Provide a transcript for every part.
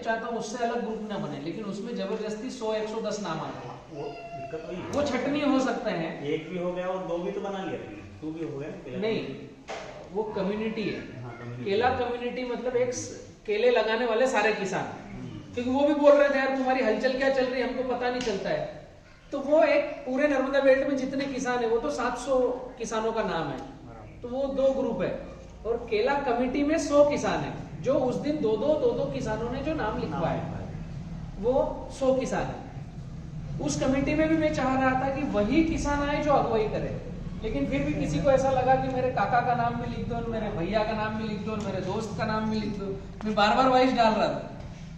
चाहता हूँ उससे अलग ग्रुप ना बने, लेकिन उसमें जबरदस्ती 100-110 नाम आ गए, वो दिक्कत वही है। वो छटनी हो सकते हैं। एक भी हो गया और दो भी तो बना लिया तुमने, तू भी हो गया नहीं, वो कम्युनिटी है। हाँ, community। केला कम्युनिटी मतलब एक केले लगाने वाले सारे किसान, क्योंकि वो भी बोल रहे थे यार तुम्हारी हलचल क्या चल रही है हमको पता नहीं चलता है। तो वो एक पूरे नर्मदा बेल्ट में जितने किसान है वो तो 700 किसानों का नाम है, तो वो 2 ग्रुप है। और केला कमेटी में 100 किसान है, जो उस दिन दो किसानों ने जो नाम लिखवाया वो 100 किसान है। उस कमेटी में भी मैं चाह रहा था कि वही किसान आए जो अगुवाई करे, लेकिन फिर भी किसी को ऐसा लगा कि मेरे काका का नाम भी लिख दो, मेरे भैया का नाम भी लिख दो, मेरे दोस्त का नाम भी लिख दो। मैं बार बार वॉइस डाल रहा था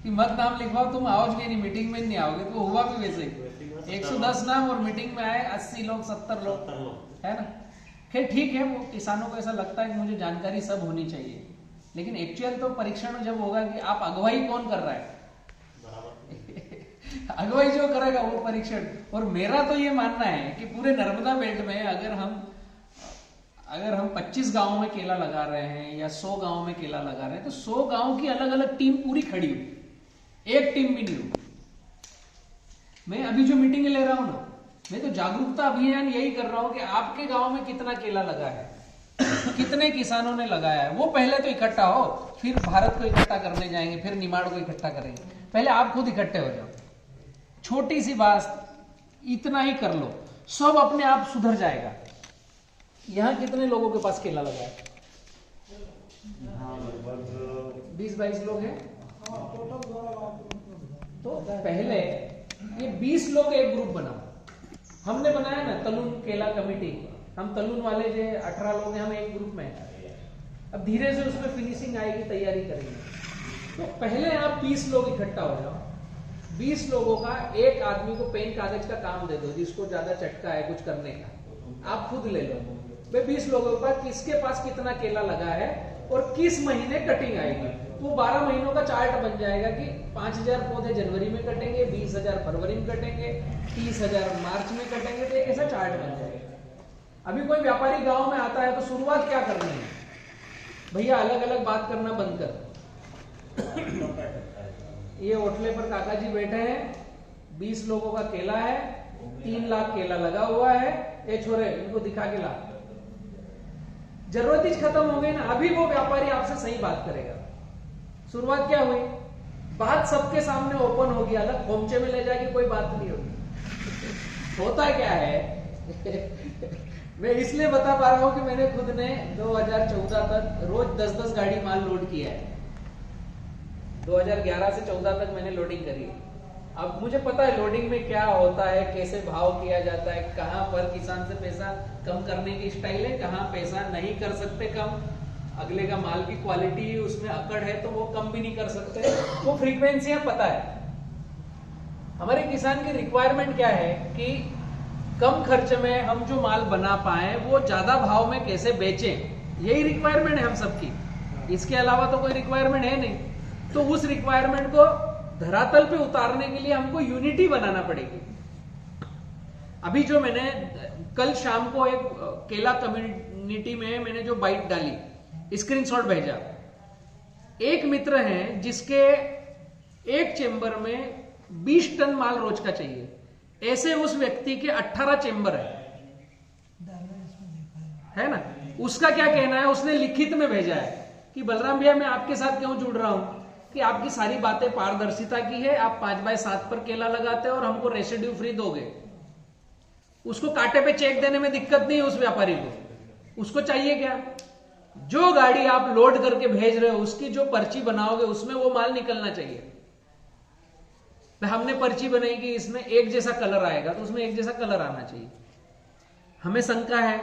कि मत नाम लिखवाओ, तुम आओगे नहीं, मीटिंग में नहीं आओगे। तो हुआ भी वैसे ही 110 नाम, और मीटिंग में आए 80 लोग 70 लोग, है ना। खैर ठीक है, वो किसानों को ऐसा लगता है कि मुझे जानकारी सब होनी चाहिए, लेकिन एक्चुअल तो परीक्षण जब होगा कि आप अगुवाई कौन कर रहा है अगुवाई जो करेगा वो परीक्षण। और मेरा तो ये मानना है कि पूरे नर्मदा बेल्ट में अगर हम 25 गांवों में केला लगा रहे हैं या 100 गांवों में केला लगा रहे हैं, तो 100 गांव की अलग अलग टीम पूरी खड़ी हो, एक टीम भी नहीं हो। मैं अभी जो मीटिंग ले रहा हूं ना, मैं तो जागरूकता अभियान यही कर रहा हूं कि आपके गांव में कितना केला लगा है, कितने किसानों ने लगाया है, वो पहले तो इकट्ठा हो, फिर भारत को इकट्ठा करने जाएंगे, फिर निमाड़ को इकट्ठा करेंगे। पहले आप खुद इकट्ठे हो जाओ, छोटी सी बात, इतना ही कर लो, सब अपने आप सुधर जाएगा। यहां कितने लोगों के पास केला लगा है? 20-22 लोग हैं। तो पहले ये 20 लोग एक ग्रुप बनाओ। हमने बनाया ना तलून केला कमेटी, हम तलून वाले जो 18 लोग हैं, हम एक ग्रुप में हैं। अब धीरे से उसमें फिनिशिंग आएगी, तैयारी करेंगे। तो पहले आप 20 लोग इकट्ठा हो जाओ, 20 लोगों का एक आदमी को पेन कागज का काम दे दो, जिसको ज्यादा चटका है कुछ करने का, आप खुद ले लो। भाई 20 लोगों के पास किसके पास कितना केला लगा है और किस महीने कटिंग आएगी, वो 12 महीनों का चार्ट बन जाएगा कि 5000 पौधे जनवरी में कटेंगे, 20,000 फरवरी में कटेंगे, 30,000 मार्च में कटेंगे। तो ऐसा चार्ट बन जाएगा। अभी कोई व्यापारी गांव में आता है तो शुरुआत क्या करनी है भैया, अलग अलग बात करना बंद कर। ये होटले पर काका जी बैठे हैं, 20 लोगों का केला है, 3 लाख केला लगा हुआ है, ये छोरे इनको दिखा के ला। जरूरत ही खत्म हो गई ना। अभी वो व्यापारी आपसे सही बात करेगा। शुरुआत क्या हुई, बात सबके सामने ओपन होगी, अलग खोमचे में ले जाके कोई बात नहीं होगी। होता क्या है मैं इसलिए बता पा रहा हूं कि मैंने खुद ने 2014 तक रोज 10-10 गाड़ी माल लोड किया है। 2011 से 14 तक मैंने लोडिंग करी। अब मुझे पता है लोडिंग में क्या होता है, कैसे भाव किया जाता है, कहां पर किसान से पैसा कम करने की स्टाइल है, कहां पैसा नहीं कर सकते कम, अगले का माल की क्वालिटी उसमें अकड़ है तो वो कम भी नहीं कर सकते, वो फ्रीक्वेंसियां पता है। हमारे किसान की रिक्वायरमेंट क्या है कि कम खर्च में हम जो माल बना पाए वो ज्यादा भाव में कैसे बेचें, यही रिक्वायरमेंट है हम सबकी। इसके अलावा तो कोई रिक्वायरमेंट है नहीं। तो उस रिक्वायरमेंट को धरातल पे उतारने के लिए हमको यूनिटी बनाना पड़ेगी। अभी जो मैंने कल शाम को एक केला कम्युनिटी में मैंने जो बाइट डाली, स्क्रीनशॉट भेजा, एक मित्र हैं जिसके एक चेंबर में 20 टन माल रोज का चाहिए। ऐसे उस व्यक्ति के 18 चेंबर है ना। उसका क्या कहना है, उसने लिखित में भेजा है कि बलराम भैया मैं आपके साथ क्यों जुड़ रहा हूं कि आपकी सारी बातें पारदर्शिता की है, आप 5x7 पर केला लगाते हैं और हमको रेसिड्यू फ्री दोगे। उसको कांटे पे चेक देने में दिक्कत नहीं है उस व्यापारी को। उसको चाहिए क्या, जो गाड़ी आप लोड करके भेज रहे हो उसकी जो पर्ची बनाओगे उसमें वो माल निकलना चाहिए। हमने पर्ची बनाई कि इसमें एक जैसा कलर आएगा तो उसमें एक जैसा कलर आना चाहिए। हमें शंका है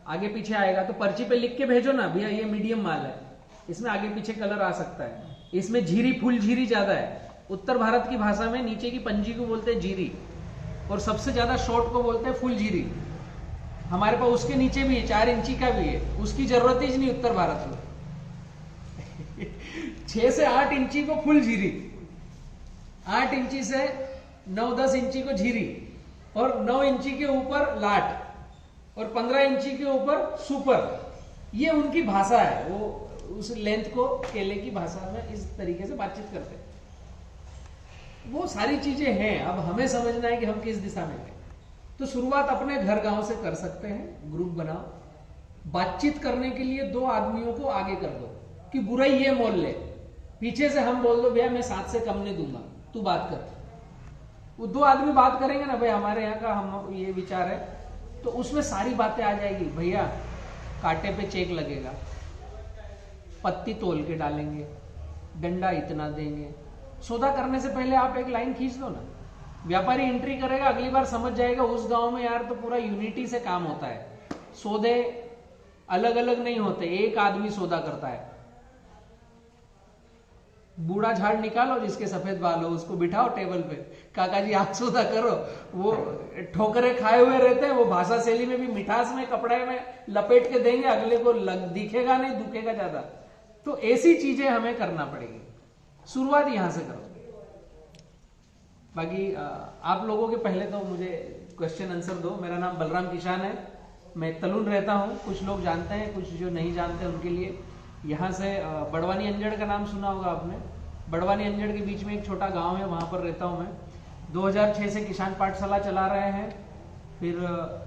आगे पीछे आएगा तो पर्ची पे लिख के भेजो ना भैया ये मीडियम माल है, इसमें आगे पीछे कलर आ सकता है, इसमें झीरी फुल झीरी ज्यादा है। उत्तर भारत की भाषा में नीचे की पंजी को बोलते हैं झीरी और सबसे ज्यादा शॉर्ट को बोलते हैं फुल झीरी। हमारे पास उसके नीचे भी है, 4 इंची का भी है, उसकी जरूरत ही नहीं उत्तर भारत में 6 से 8 इंची को फुल झीरी, 8 इंची से 9-10 इंची को झीरी और 9 इंची के ऊपर लाट और 15 इंची के ऊपर सुपर। ये उनकी भाषा है, वो उस लेंथ को केले की भाषा में इस तरीके से बातचीत करते हैं। वो सारी चीजें हैं, अब हमें समझना है कि हम किस दिशा में हैं। तो शुरुआत अपने घर गांव से कर सकते हैं। ग्रुप बनाओ, बातचीत करने के लिए 2 आदमियों को आगे कर दो कि बुराई ये मोल ले, पीछे से हम बोल दो भैया मैं 7 से कम नहीं दूंगा, तू बात कर। वो 2 आदमी बात करेंगे ना, भाई हमारे यहाँ का हम ये विचार है, तो उसमें सारी बातें आ जाएगी। भैया कांटे पे चेक लगेगा, पत्ती तोल के डालेंगे, डंडा इतना देंगे। सौदा करने से पहले आप एक लाइन खींच दो ना, व्यापारी एंट्री करेगा, अगली बार समझ जाएगा उस गांव में यार तो पूरा यूनिटी से काम होता है, सौदे अलग अलग नहीं होते, एक आदमी सौदा करता है। बूढ़ा झाड़ निकालो जिसके सफेद बाल हो, उसको बिठाओ टेबल पे, काका जी आप सौदा करो। वो ठोकरे खाए हुए रहते हैं, वो भाषा शैली में भी मिठास में कपड़े में लपेट के देंगे, अगले को दिखेगा नहीं, दुखेगा ज्यादा। तो ऐसी चीजें हमें करना पड़ेगी, शुरुआत यहां से करो। बाकी आप लोगों के पहले तो मुझे क्वेश्चन आंसर दो। मेरा नाम बलराम किसान है, मैं तलुन रहता हूँ, कुछ लोग जानते हैं, कुछ जो नहीं जानते उनके लिए। यहाँ से बड़वानी अंजड़ का नाम सुना होगा आपने, बड़वानी अंजड़ के बीच में एक छोटा गांव है, वहाँ पर रहता हूँ मैं। 2006 से किसान पाठशाला चला रहे हैं, फिर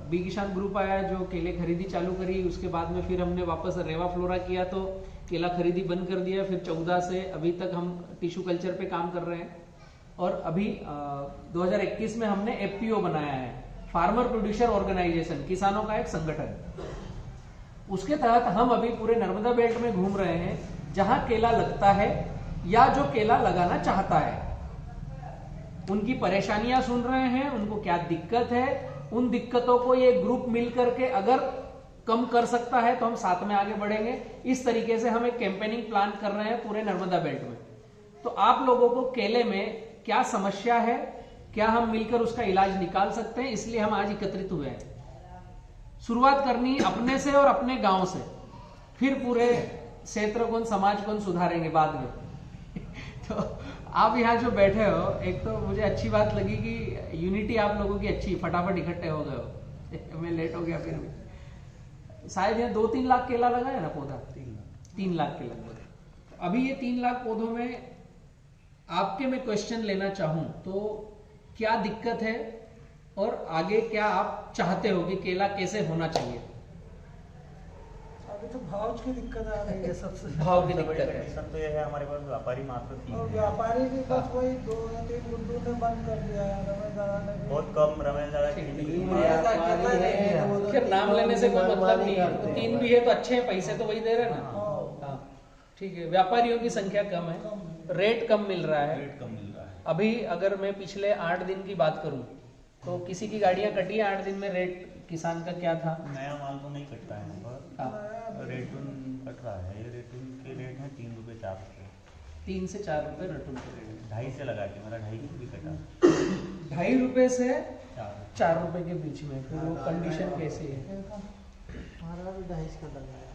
बी किसान ग्रुप आया जो केले खरीदी चालू करी, उसके बाद में फिर हमने वापस रेवा फ्लोरा किया तो केला खरीदी बंद कर दिया। फिर 14 से अभी तक हम टिश्यू कल्चर पे काम कर रहे हैं। और अभी 2021 में हमने एफपीओ बनाया है, फार्मर प्रोड्यूसर ऑर्गेनाइजेशन, किसानों का एक संगठन। उसके तहत हम अभी पूरे नर्मदा बेल्ट में घूम रहे हैं, जहां केला लगता है या जो केला लगाना चाहता है उनकी परेशानियां सुन रहे हैं, उनको क्या दिक्कत है, उन दिक्कतों को ये ग्रुप मिल करके अगर कम कर सकता है तो हम साथ में आगे बढ़ेंगे। इस तरीके से हम एक कैंपेनिंग प्लान कर रहे हैं पूरे नर्मदा बेल्ट में। तो आप लोगों को केले में क्या समस्या है, क्या हम मिलकर उसका इलाज निकाल सकते हैं, इसलिए हम आज एकत्रित हुए हैं। शुरुआत करनी अपने से और अपने गांव से, फिर पूरे क्षेत्र को समाज को सुधारेंगे बाद में। तो आप यहाँ जो बैठे हो, एक तो मुझे अच्छी बात लगी कि यूनिटी आप लोगों की अच्छी, फटाफट इकट्ठे हो गए हो। मैं लेट हो गया, फिर भी शायद यहाँ 2-3 लाख केला लगा है ना पौधा, 3 लाख के लगभग। अभी ये 3 लाख पौधों में आपके मैं क्वेश्चन लेना चाहूं तो क्या दिक्कत है और आगे क्या आप चाहते हो कि केला कैसे होना चाहिए? अभी तो भाव की दिक्कत आ रही है सबसे। भाव की दिक्कत है। कंडीशन तो ये है हमारे पास व्यापारी मात्र 3 और है। व्यापारी भी बस वही 2 या 3 गुड्डू ने बंद कर दिया है, रमेश दादा ने भी। बहुत कम रमेश दादा की फिर नाम लेने से कोई मतलब नहीं है। 3 भी है तो अच्छे हैं, पैसे तो वही दे रहे हैं ना। हाँ ठीक है, व्यापारियों की संख्या कम है, रेट कम मिल रहा है। रेट कम मिल रहा है। अभी अगर मैं पिछले 8 दिन की बात करूं तो किसी की गाड़ियां कटी है 8 दिन में, रेट किसान का क्या था? नया माल तो नहीं कटता है रेटून कट रहा है। ये रेटून के रेट है 3 रुपये 4 रुपये, 3 से 4 रुपए रेटून के रेट। 2.5 से लगा के, मेरा 2.5 भी कटा, 2.5 रुपए से 4 रुपए के बीच में। फिर वो कंडीशन कैसी है? हमारा भी 2.5 का लगा है।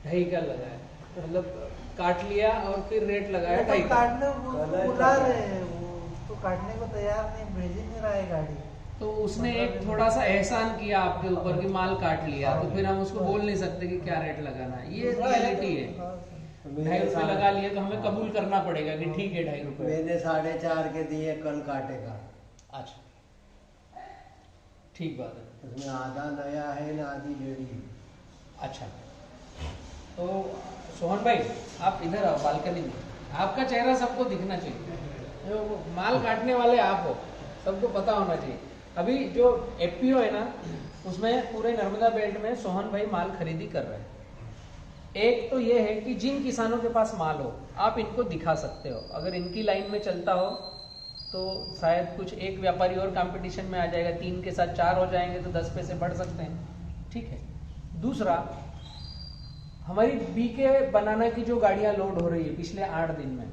2.5 का लगा है, मतलब काट लिया और फिर रेट लगाया तो 2.5 का। काटने वो बुला रहे हैं, वो तो काटने को तैयार नहीं, भेज ही नहीं रहा है गाड़ी। तो उसने एक थोड़ा सा एहसान किया आपके ऊपर कि माल काट लिया, तो फिर हम उसको बोल नहीं सकते कि क्या रेट लगाना है। ये रियलिटी है। 2.5 रुपए लगा लिए तो हमें कबूल करना पड़ेगा कि ठीक है 2.5 रुपए। मैंने 4.5 के दिए, कल काटेगा। अच्छा ठीक बात है। उसमें आधा नया है ना, आधी डेढ़ी। अच्छा तो सोहन भाई आप इधर आओ बालकनी में, आपका चेहरा सबको दिखना चाहिए। जो माल काटने वाले आप हो, सबको पता होना चाहिए। अभी जो एफपीओ है ना, उसमें पूरे नर्मदा बेल्ट में सोहन भाई माल खरीदी कर रहे हैं। एक तो ये है कि जिन किसानों के पास माल हो आप इनको दिखा सकते हो। अगर इनकी लाइन में चलता हो तो शायद कुछ एक व्यापारी और कंपटीशन में आ जाएगा, 3 के साथ 4 हो जाएंगे तो 10 पैसे बढ़ सकते हैं। ठीक है। दूसरा, हमारी बीके बनाना की जो गाड़ियां लोड हो रही है पिछले 8 दिन में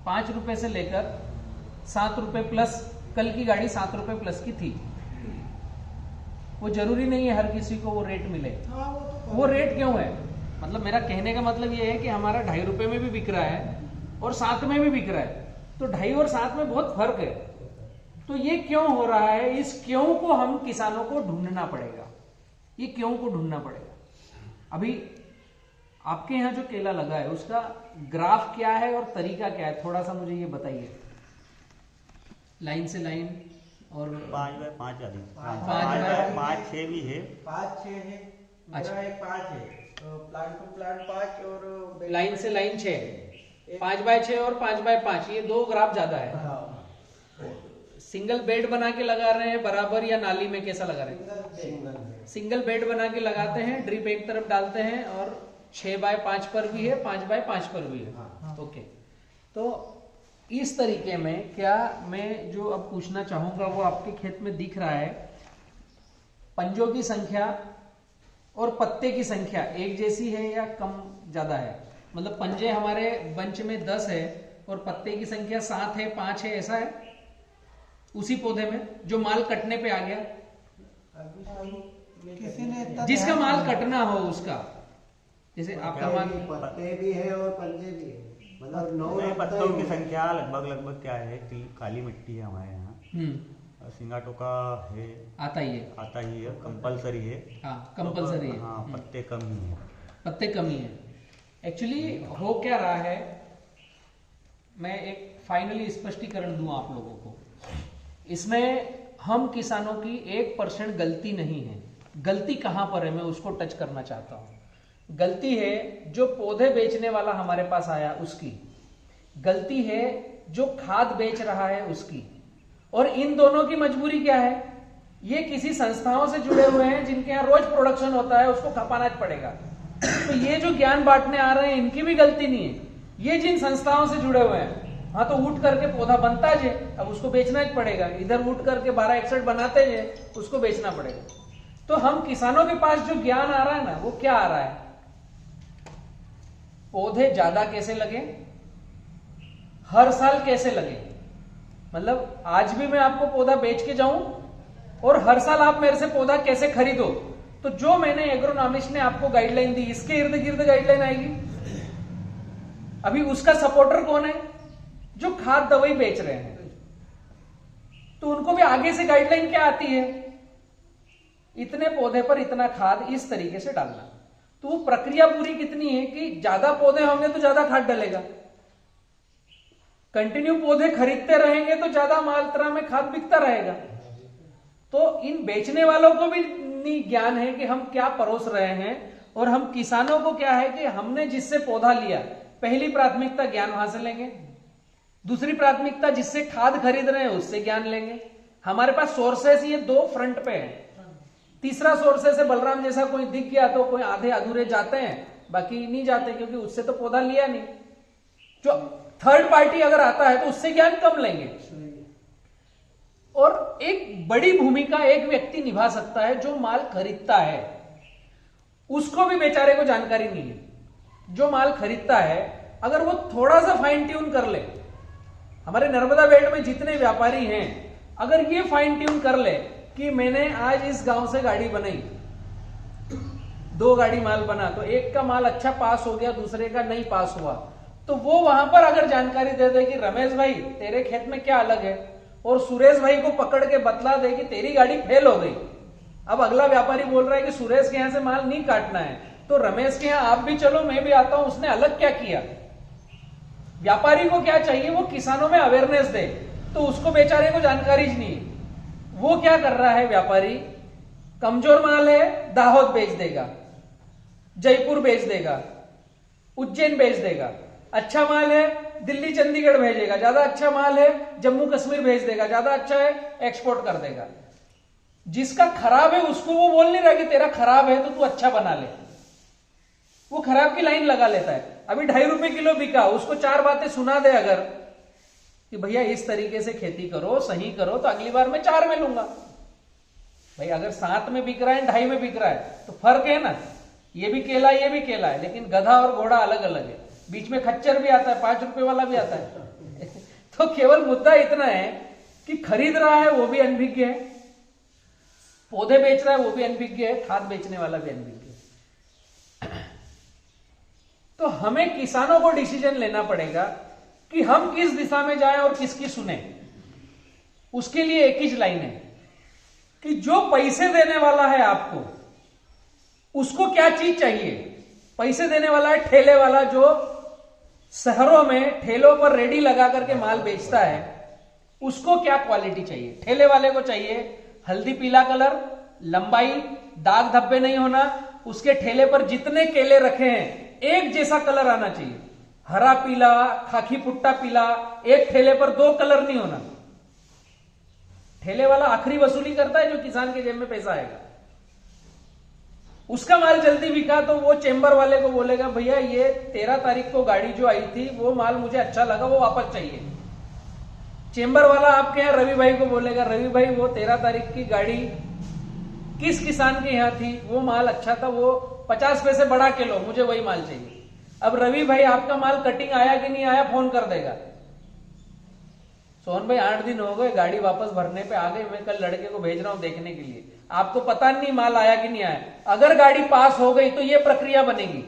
5 रुपए से लेकर 7 रुपए प्लस, कल की गाड़ी 7 रुपए प्लस की थी। वो जरूरी नहीं है हर किसी को वो रेट मिले। वो रेट क्यों है? मतलब मेरा कहने का मतलब ये है कि हमारा 2.5 रुपए में भी बिक रहा है और 7 में भी बिक रहा है, तो 2.5 और 7 में बहुत फर्क है। तो ये क्यों हो रहा है? इस क्यों को हम किसानों को ढूंढना पड़ेगा। ये क्यों को ढूंढना पड़ेगा। अभी आपके यहाँ जो केला लगा है उसका ग्राफ क्या है और तरीका क्या है, थोड़ा सा मुझे ये बताइए। लाइन से लाइन और 5x5 आदि, 5x5 6 भी है। 5-6 है। अच्छा। मेरा एक 5 है, तो प्लांट टू प्लांट 5 और लाइन से लाइन 6, 5x6 और 5x5, ये 2 ग्राफ ज्यादा है। हाँ, सिंगल बेड बना के लगा रहे हैं बराबर या नाली में कैसा लगा रहे हैं? सिंगल सिंगल बेड बना के लगाते हैं, ड्रिप एक तरफ डालते हैं और 6x5 पर भी है, 5x5 पर भी है। हाँ। ओके, तो इस तरीके में क्या मैं जो अब पूछना चाहूंगा वो आपके खेत में दिख रहा है, पंजों की संख्या और पत्ते की संख्या एक जैसी है या कम ज्यादा है? मतलब पंजे हमारे बंच में 10 है और पत्ते की संख्या 7 है, 5 है, ऐसा है उसी पौधे में जो माल कटने पे आ गया? किसी ने इतना जिसका ध्यान माल नहीं दिया। कटना हो उसका, जैसे आपका माल पत्ते भी है और पंजे भी है, मतलब 9 नहीं, पत्तों की संख्या लगभग क्या है कि काली मिट्टी है हमारे यहाँ, सिंगाटोका है, आता ही है, आता ही है, कंपलसरी है। हाँ कंपलसरी है। हाँ, पत्ते कम ही है। पत्ते कमी है। एक्चुअली हो क्या रहा है, मैं एक फाइनली स्पष्टीकरण दूं आप लोगों को। इसमें हम किसानों की 1% गलती नहीं है। गलती कहां पर है मैं उसको टच करना चाहता हूं। गलती है जो पौधे बेचने वाला हमारे पास आया उसकी, गलती है जो खाद बेच रहा है उसकी, और इन दोनों की मजबूरी क्या है? ये किसी संस्थाओं से जुड़े हुए हैं जिनके यहाँ रोज प्रोडक्शन होता है, उसको खपाना पड़ेगा। तो ये जो ज्ञान बांटने आ रहे हैं इनकी भी गलती नहीं है, ये जिन संस्थाओं से जुड़े हुए हैं, हाँ तो उठ करके पौधा बनता है, अब उसको बेचना ही पड़ेगा। इधर उठ करके 1261 बनाते हैं, उसको बेचना पड़ेगा। तो हम किसानों के पास जो ज्ञान आ रहा है ना, वो क्या आ रहा है? पौधे ज्यादा कैसे लगे, हर साल कैसे लगे। मतलब आज भी मैं आपको पौधा बेच के जाऊं और हर साल आप मेरे से पौधा कैसे खरीदो, तो जो मैंने एग्रोनॉमिस्ट ने आपको गाइडलाइन दी, इसके इर्द गिर्द गाइडलाइन आएगी। अभी उसका सपोर्टर कौन है? जो खाद दवाई बेच रहे हैं, तो उनको भी आगे से गाइडलाइन क्या आती है? इतने पौधे पर इतना खाद इस तरीके से डालना। तो वो प्रक्रिया पूरी कितनी है कि ज्यादा पौधे होंगे तो ज्यादा खाद डलेगा, कंटिन्यू पौधे खरीदते रहेंगे तो ज्यादा मात्रा में खाद बिकता रहेगा। तो इन बेचने वालों को भी नहीं ज्ञान है कि हम क्या परोस रहे हैं, और हम किसानों को क्या है कि हमने जिससे पौधा लिया, पहली प्राथमिकता ज्ञान वहां से लेंगे, दूसरी प्राथमिकता जिससे खाद खरीद रहे हैं उससे ज्ञान लेंगे। हमारे पास सोर्सेस ये 2 फ्रंट पे हैं। तीसरा सोर्सेस है बलराम जैसा कोई दिख गया तो कोई आधे अधूरे जाते हैं, बाकी नहीं जाते क्योंकि उससे तो पौधा लिया नहीं। जो थर्ड पार्टी अगर आता है तो उससे ज्ञान कम लेंगे। और एक बड़ी भूमिका एक व्यक्ति निभा सकता है जो माल खरीदता है, उसको भी बेचारे को जानकारी नहीं है। जो माल खरीदता है अगर वो थोड़ा सा फाइन ट्यून कर ले, हमारे नर्मदा बेल्ट में जितने व्यापारी हैं अगर ये फाइन ट्यून कर ले कि मैंने आज इस गांव से गाड़ी बनाई, 2 गाड़ी माल बना, तो एक का माल अच्छा पास हो गया, दूसरे का नहीं पास हुआ, तो वो वहां पर अगर जानकारी दे दे कि रमेश भाई तेरे खेत में क्या अलग है, और सुरेश भाई को पकड़ के बतला दे कि तेरी गाड़ी फेल हो गई। अब अगला व्यापारी बोल रहा है कि सुरेश के यहां से माल नहीं काटना है, तो रमेश के यहां आप भी चलो, मैं भी आता हूं, उसने अलग क्या किया। व्यापारी को क्या चाहिए? वो किसानों में अवेयरनेस दे, तो उसको बेचारे को जानकारी ही नहीं है। वो क्या कर रहा है व्यापारी? कमजोर माल है दाहोद बेच देगा, जयपुर बेच देगा, उज्जैन बेच देगा। अच्छा माल है दिल्ली चंडीगढ़ भेजेगा, ज्यादा अच्छा माल है जम्मू कश्मीर भेज देगा, ज्यादा अच्छा है एक्सपोर्ट कर देगा। जिसका खराब है उसको वो बोल नहीं रहा कि तेरा खराब है तो तू अच्छा बना ले, वो खराब की लाइन लगा लेता है। अभी 2.5 रुपए किलो बिका, उसको 4 बातें सुना दे अगर कि भैया इस तरीके से खेती करो, सही करो, तो अगली बार मैं 4 में लूंगा। भाई अगर 7 में बिक रहा है 2.5 में बिक रहा है तो फर्क है ना, ये भी केला ये भी केला है, लेकिन गधा और घोड़ा अलग अलग है। बीच में खच्चर भी आता है, 5 रुपए वाला भी आता है। तो केवल मुद्दा इतना है कि खरीद रहा है वो भी अनभिज्ञ है, पौधे बेच रहा है वो भी अनभिज्ञ है, खाद बेचने वाला भी अनभिज्ञ है। तो हमें किसानों को डिसीजन लेना पड़ेगा कि हम किस दिशा में जाएं और किसकी सुने। उसके लिए एक ही लाइन है कि जो पैसे देने वाला है आपको, उसको क्या चीज चाहिए। पैसे देने वाला है ठेले वाला, जो शहरों में ठेलों पर रेडी लगा करके माल बेचता है, उसको क्या क्वालिटी चाहिए। ठेले वाले को चाहिए हल्दी पीला कलर, लंबाई, दाग धब्बे नहीं होना, उसके ठेले पर जितने केले रखे हैं एक जैसा कलर आना चाहिए, हरा पीला, खाकी पुट्टा पीला, एक ठेले पर 2 कलर नहीं होना। ठेले वाला आखिरी वसूली करता है जो किसान के जेब में पैसा आएगा। उसका माल जल्दी बिका तो वो चेंबर वाले को बोलेगा भैया ये 13 तारीख को गाड़ी जो आई थी वो माल मुझे अच्छा लगा, वो वापस चाहिए। चेंबर वाला आपके यहाँ रवि भाई को बोलेगा रवि भाई वो 13 तारीख की गाड़ी किस किसान के यहाँ थी, वो माल अच्छा था, वो 50 पैसे बढ़ा के लो, मुझे वही माल चाहिए। अब रवि भाई आपका माल कटिंग आया कि नहीं आया फोन कर देगा, सोहन भाई 8 दिन हो गए गाड़ी वापस भरने पे आ गई, मैं कल लड़के को भेज रहा हूं देखने के लिए, आपको पता नहीं माल आया कि नहीं आया। अगर गाड़ी पास हो गई तो ये प्रक्रिया बनेगी।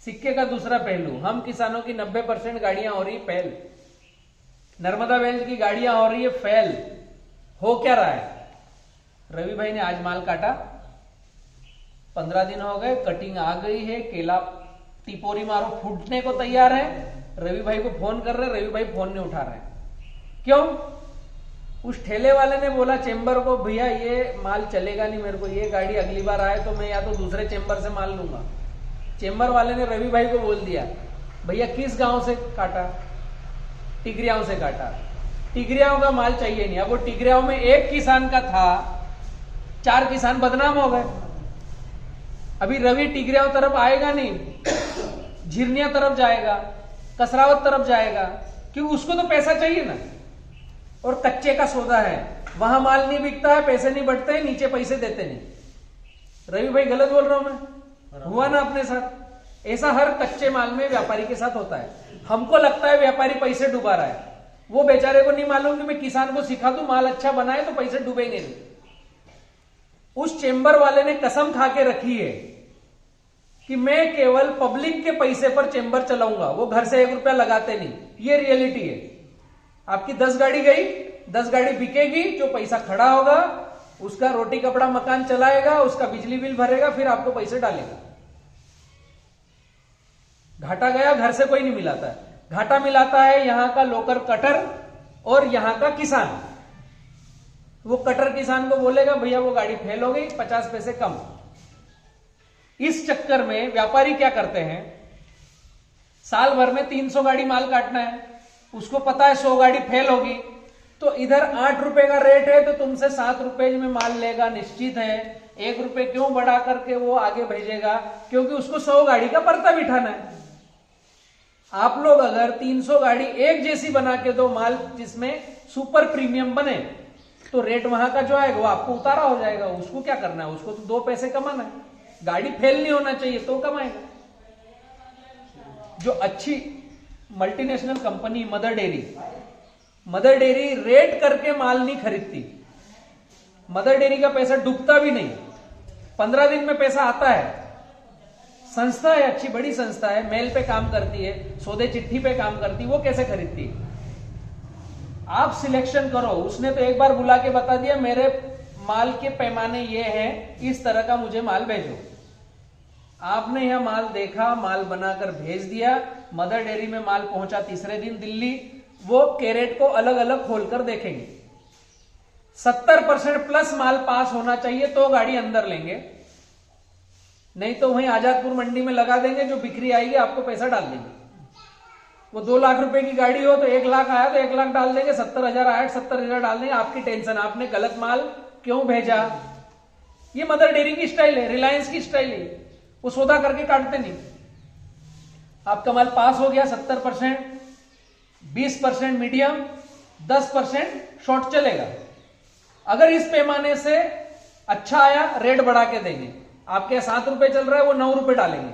सिक्के का दूसरा पहलू, हम किसानों की 90% गाड़ियां हो रही फेल, नर्मदा वेल्थ की गाड़ियां हो रही है फेल। हो क्या रहा है, रवि भाई ने आज माल काटा, 15 दिन हो गए, कटिंग आ गई है, केला टिपोरी मारो फूटने को तैयार है, रवि भाई को फोन कर रहे, रवि भाई फोन नहीं उठा रहे। क्यों? उस ठेले वाले ने बोला चेंबर को भैया ये माल चलेगा नहीं मेरे को, ये गाड़ी अगली बार आए तो मैं या तो दूसरे चेंबर से माल लूंगा। चेंबर वाले ने रवि भाई को बोल दिया भैया किस गांव से काटा, टिगरियाओं से काटा, टिगरियाओं का माल चाहिए नहीं। अब वो टिगरियाओं में एक किसान का था, 4 किसान बदनाम हो गए। अभी रवि टिगरियाओं तरफ आएगा नहीं, झिरनिया तरफ जाएगा, कसरावत तरफ जाएगा, क्योंकि उसको तो पैसा चाहिए ना, और कच्चे का सौदा है, वहां माल नहीं बिकता है, पैसे नहीं बढ़ते हैं, नीचे पैसे देते नहीं। रवि भाई गलत बोल रहा हूं मैं? हुआ ना अपने साथ? ऐसा हर कच्चे माल में व्यापारी के साथ होता है। हमको लगता है व्यापारी पैसे डुबा रहा है, वो बेचारे को नहीं मालूम कि मैं किसान को सिखा दूं माल अच्छा बनाए तो पैसे डूबेंगे नहीं। उस चेंबर वाले ने कसम खा के रखी है कि मैं केवल पब्लिक के पैसे पर चेंबर चलाऊंगा, वो घर से 1 रुपया लगाते नहीं। ये रियलिटी है। आपकी 10 गाड़ी गई, 10 गाड़ी बिकेगी, जो पैसा खड़ा होगा उसका रोटी कपड़ा मकान चलाएगा, उसका बिजली बिल भरेगा, फिर आपको पैसे डालेगा। घाटा गया, घर से कोई नहीं मिलाता है, घाटा मिलाता है यहां का लोकल कटर और यहां का किसान। वो कटर किसान को बोलेगा भैया वो गाड़ी फेल हो गई, 50 पैसे कम। इस चक्कर में व्यापारी क्या करते हैं, साल भर में 300 गाड़ी माल काटना है, उसको पता है 100 गाड़ी फेल होगी, तो इधर 8 रुपए का रेट है तो तुमसे 7 रुपए में माल लेगा, निश्चित है। 1 रुपए क्यों बढ़ा करके वो आगे भेजेगा, क्योंकि उसको 100 गाड़ी का परता बिठाना है। आप लोग अगर 300 गाड़ी एक जैसी बना के दो माल जिसमें सुपर प्रीमियम बने, तो रेट वहां का जो आएगा वो आपको उतारा हो जाएगा। उसको क्या करना है, उसको तो 2 पैसे कमाना है, गाड़ी फेल नहीं होना चाहिए तो कमाएगा। जो अच्छी multinational company mother dairy rate करके माल नहीं खरीदती, मदर डेयरी का पैसा डूबता भी नहीं, 15 दिन में पैसा आता है। संस्था है, अच्छी बड़ी संस्था है, मेल पे काम करती है, सौदे चिट्ठी पे काम करती है, वो कैसे खरीदती है? आप सिलेक्शन करो। उसने तो एक बार बुला के बता दिया मेरे माल के पैमाने ये हैं, इस तरह का मुझे माल भेजो। आपने यहां माल देखा, माल बनाकर भेज दिया, मदर डेयरी में माल पहुंचा तीसरे दिन दिल्ली, वो कैरेट को अलग अलग खोलकर देखेंगे, 70% प्लस माल पास होना चाहिए तो गाड़ी अंदर लेंगे, नहीं तो वहीं आजादपुर मंडी में लगा देंगे, जो बिक्री आएगी आपको पैसा डाल देंगे। वो 2 लाख रुपए की गाड़ी हो तो 1 लाख आया तो 1 लाख डाल देंगे, 70,000 आया 70,000 डाल देंगे। आपकी टेंशन, आपने गलत माल क्यों भेजा। ये मदर डेयरी की स्टाइल है, रिलायंस की स्टाइल है, वो सौदा करके काटते नहीं। आपका माल पास हो गया 70%, 20% मीडियम, 10% शॉर्ट चलेगा। अगर इस पैमाने से अच्छा आया रेट बढ़ा के देंगे। आपके 7 रुपए चल रहा है, वो 9 रुपए डालेंगे।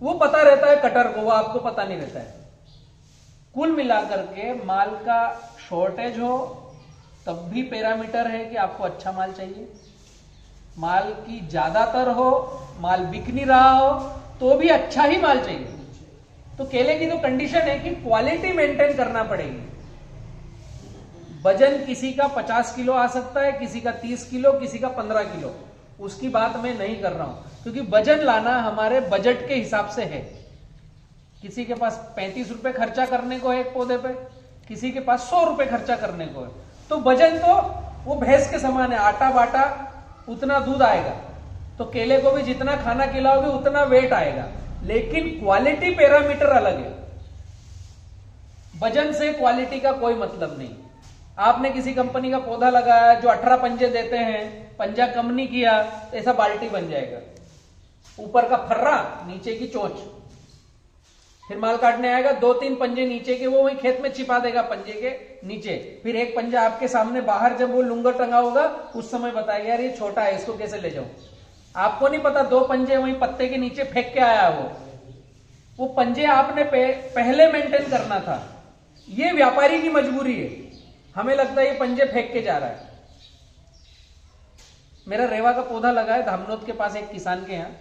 वो पता रहता है कटर को, वो आपको पता नहीं रहता है। कुल मिलाकर के माल का शॉर्टेज हो तब भी पैरामीटर है कि आपको अच्छा माल चाहिए, माल की ज्यादातर हो, माल बिक नहीं रहा हो तो भी अच्छा ही माल चाहिए। तो केले की तो कंडीशन है कि क्वालिटी मेंटेन करना पड़ेगी। वजन किसी का 50 किलो आ सकता है, किसी का 30 किलो, किसी का 15 किलो, उसकी बात मैं नहीं कर रहा हूं, क्योंकि वजन लाना हमारे बजट के हिसाब से है। किसी के पास 35 रुपए खर्चा करने को है एक पौधे पे, किसी के पास 100 रुपए खर्चा करने को है, तो वजन तो वो भैंस के समान है, आटा बाटा उतना दूध आएगा, तो केले को भी जितना खाना खिलाओगे उतना वेट आएगा, लेकिन क्वालिटी पैरामीटर अलग है। वजन से क्वालिटी का कोई मतलब नहीं। आपने किसी कंपनी का पौधा लगाया जो 18 पंजे देते हैं, पंजा कम नहीं किया तो ऐसा बाल्टी बन जाएगा, ऊपर का फर्रा नीचे की चोंच। फिर माल काटने आएगा, 2-3 पंजे नीचे के वो वही खेत में छिपा देगा पंजे के नीचे, फिर एक पंजा आपके सामने बाहर जब वो लुंगर टंगा होगा उस समय बताएगा यार ये छोटा है, इसको कैसे ले जाऊं। आपको नहीं पता 2 पंजे वही पत्ते के नीचे फेंक के आया वो पंजे आपने पहले मेंटेन करना था। ये व्यापारी की मजबूरी है, हमें लगता है ये पंजे फेंक के जा रहा है। मेरा रेवा का पौधा लगा है धामनोद के पास एक किसान के यहां,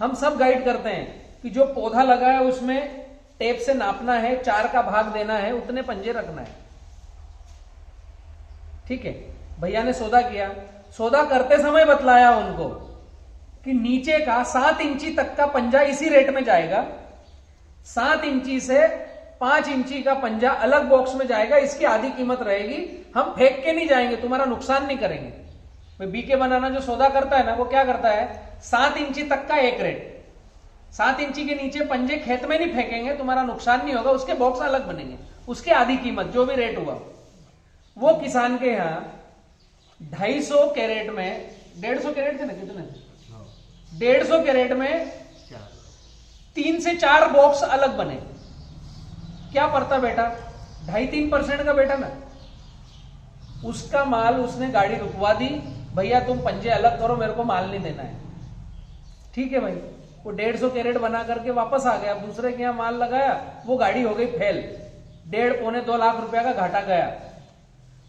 हम सब गाइड करते हैं कि जो पौधा लगा है उसमें टेप से नापना है, 4 का भाग देना है, उतने पंजे रखना है, ठीक है। भैया ने सौदा किया, सौदा करते समय बतलाया उनको कि नीचे का 7 इंची तक का पंजा इसी रेट में जाएगा, 7 इंची से 5 इंची का पंजा अलग बॉक्स में जाएगा, इसकी आधी कीमत रहेगी, हम फेंक के नहीं जाएंगे, तुम्हारा नुकसान नहीं करेंगे। बीके बनाना जो सौदा करता है ना, वो क्या करता है, 7 इंची तक का एक रेट, 7 इंची के नीचे पंजे खेत में नहीं फेंकेंगे, तुम्हारा नुकसान नहीं होगा, उसके बॉक्स अलग बनेंगे, उसके आधी कीमत जो भी रेट हुआ। वो किसान के यहां 250 कैरेट में, 150 कैरेट थे ना कितने, 150 कैरेट में 3 से 4 बॉक्स अलग बने। क्या पड़ता बेटा, 2.5-3% का बेटा ना। उसका माल उसने गाड़ी रुकवा दी, भैया तुम पंजे अलग करो, मेरे को माल नहीं देना है, ठीक है भाई। वो 150 कैरेट बना करके वापस आ गया, दूसरे के यहां माल लगाया, वो गाड़ी हो गई फेल, 1.5-2 लाख रुपया का घाटा गया।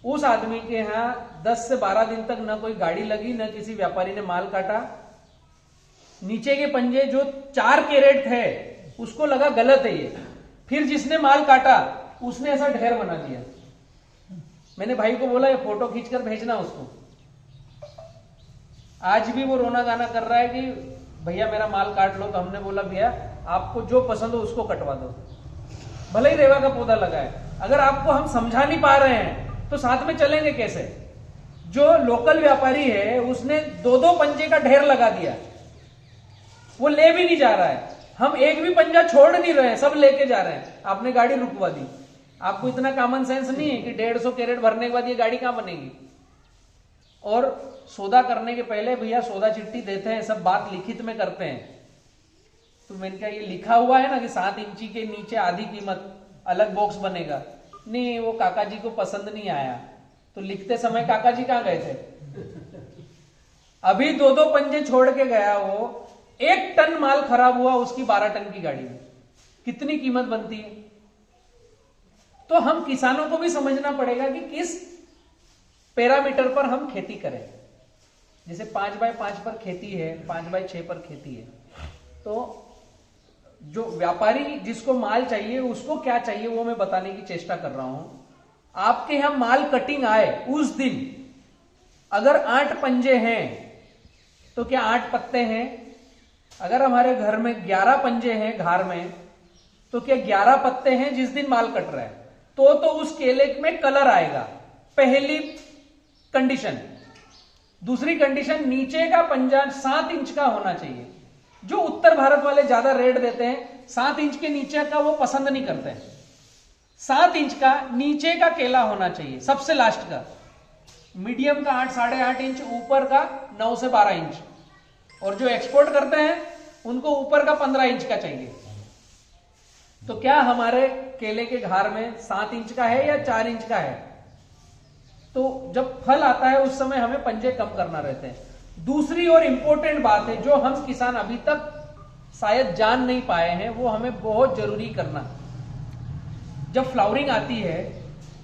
उस आदमी के यहां 10 से 12 दिन तक न कोई गाड़ी लगी, न किसी व्यापारी ने माल काटा। नीचे के पंजे जो 4 कैरेट थे उसको लगा गलत है ये, फिर जिसने माल काटा उसने ऐसा ढेर बना दिया। मैंने भाई को बोला ये फोटो खींचकर भेजना उसको। आज भी वो रोना गाना कर रहा है कि भैया मेरा माल काट लो, तो हमने बोला भैया आपको जो पसंद हो उसको कटवा दो, भले ही रेवा का पौधा लगा है। अगर आपको हम समझा नहीं पा रहे हैं तो साथ में चलेंगे कैसे। जो लोकल व्यापारी है उसने 2-2 पंजे का ढेर लगा दिया, वो ले भी नहीं जा रहा है, हम एक भी पंजा छोड़ नहीं रहे हैं, सब लेके जा रहे हैं, आपने गाड़ी रुकवा दी। आपको इतना कॉमन सेंस नहीं है कि 150 कैरेट भरने के बाद ये गाड़ी कहां बनेगी। और सौदा करने के पहले भैया सौदा चिट्ठी देते हैं, सब बात लिखित में करते हैं। तो मैंने कहा ये लिखा हुआ है ना कि 7 इंची के नीचे आधी कीमत, अलग बॉक्स बनेगा। नहीं, वो काका जी को पसंद नहीं आया, तो लिखते समय काका जी कहां गए थे। अभी 2-2 पंजे छोड़ के गया वो, 1 टन माल खराब हुआ उसकी 12 टन की गाड़ी में, कितनी कीमत बनती है। तो हम किसानों को भी समझना पड़ेगा कि किस पैरामीटर पर हम खेती करें। जैसे 5x5 पर खेती है, 5x6 पर खेती है, तो जो व्यापारी जिसको माल चाहिए उसको क्या चाहिए वो मैं बताने की चेष्टा कर रहा हूं। आपके यहां माल कटिंग आए उस दिन अगर 8 पंजे हैं तो क्या 8 पत्ते हैं। अगर हमारे घर में 11 पंजे हैं घार में, तो क्या 11 पत्ते हैं जिस दिन माल कट रहा है, तो उस केले में कलर आएगा, पहली कंडीशन। दूसरी कंडीशन, नीचे का पंजा 7 इंच का होना चाहिए। जो उत्तर भारत वाले ज्यादा रेट देते हैं, 7 इंच के नीचे का वो पसंद नहीं करते हैं। 7 इंच का नीचे का केला होना चाहिए, सबसे लास्ट का। मीडियम का 8-8.5 इंच, ऊपर का 9 से 12 इंच, और जो एक्सपोर्ट करते हैं उनको ऊपर का 15 इंच का चाहिए। तो क्या हमारे केले के घार में 7 इंच का है या 4 इंच का है। तो जब फल आता है उस समय हमें पंजे कम करना रहते हैं। दूसरी और इंपॉर्टेंट बात है जो हम किसान अभी तक शायद जान नहीं पाए हैं, वो हमें बहुत जरूरी करना। जब फ्लावरिंग आती है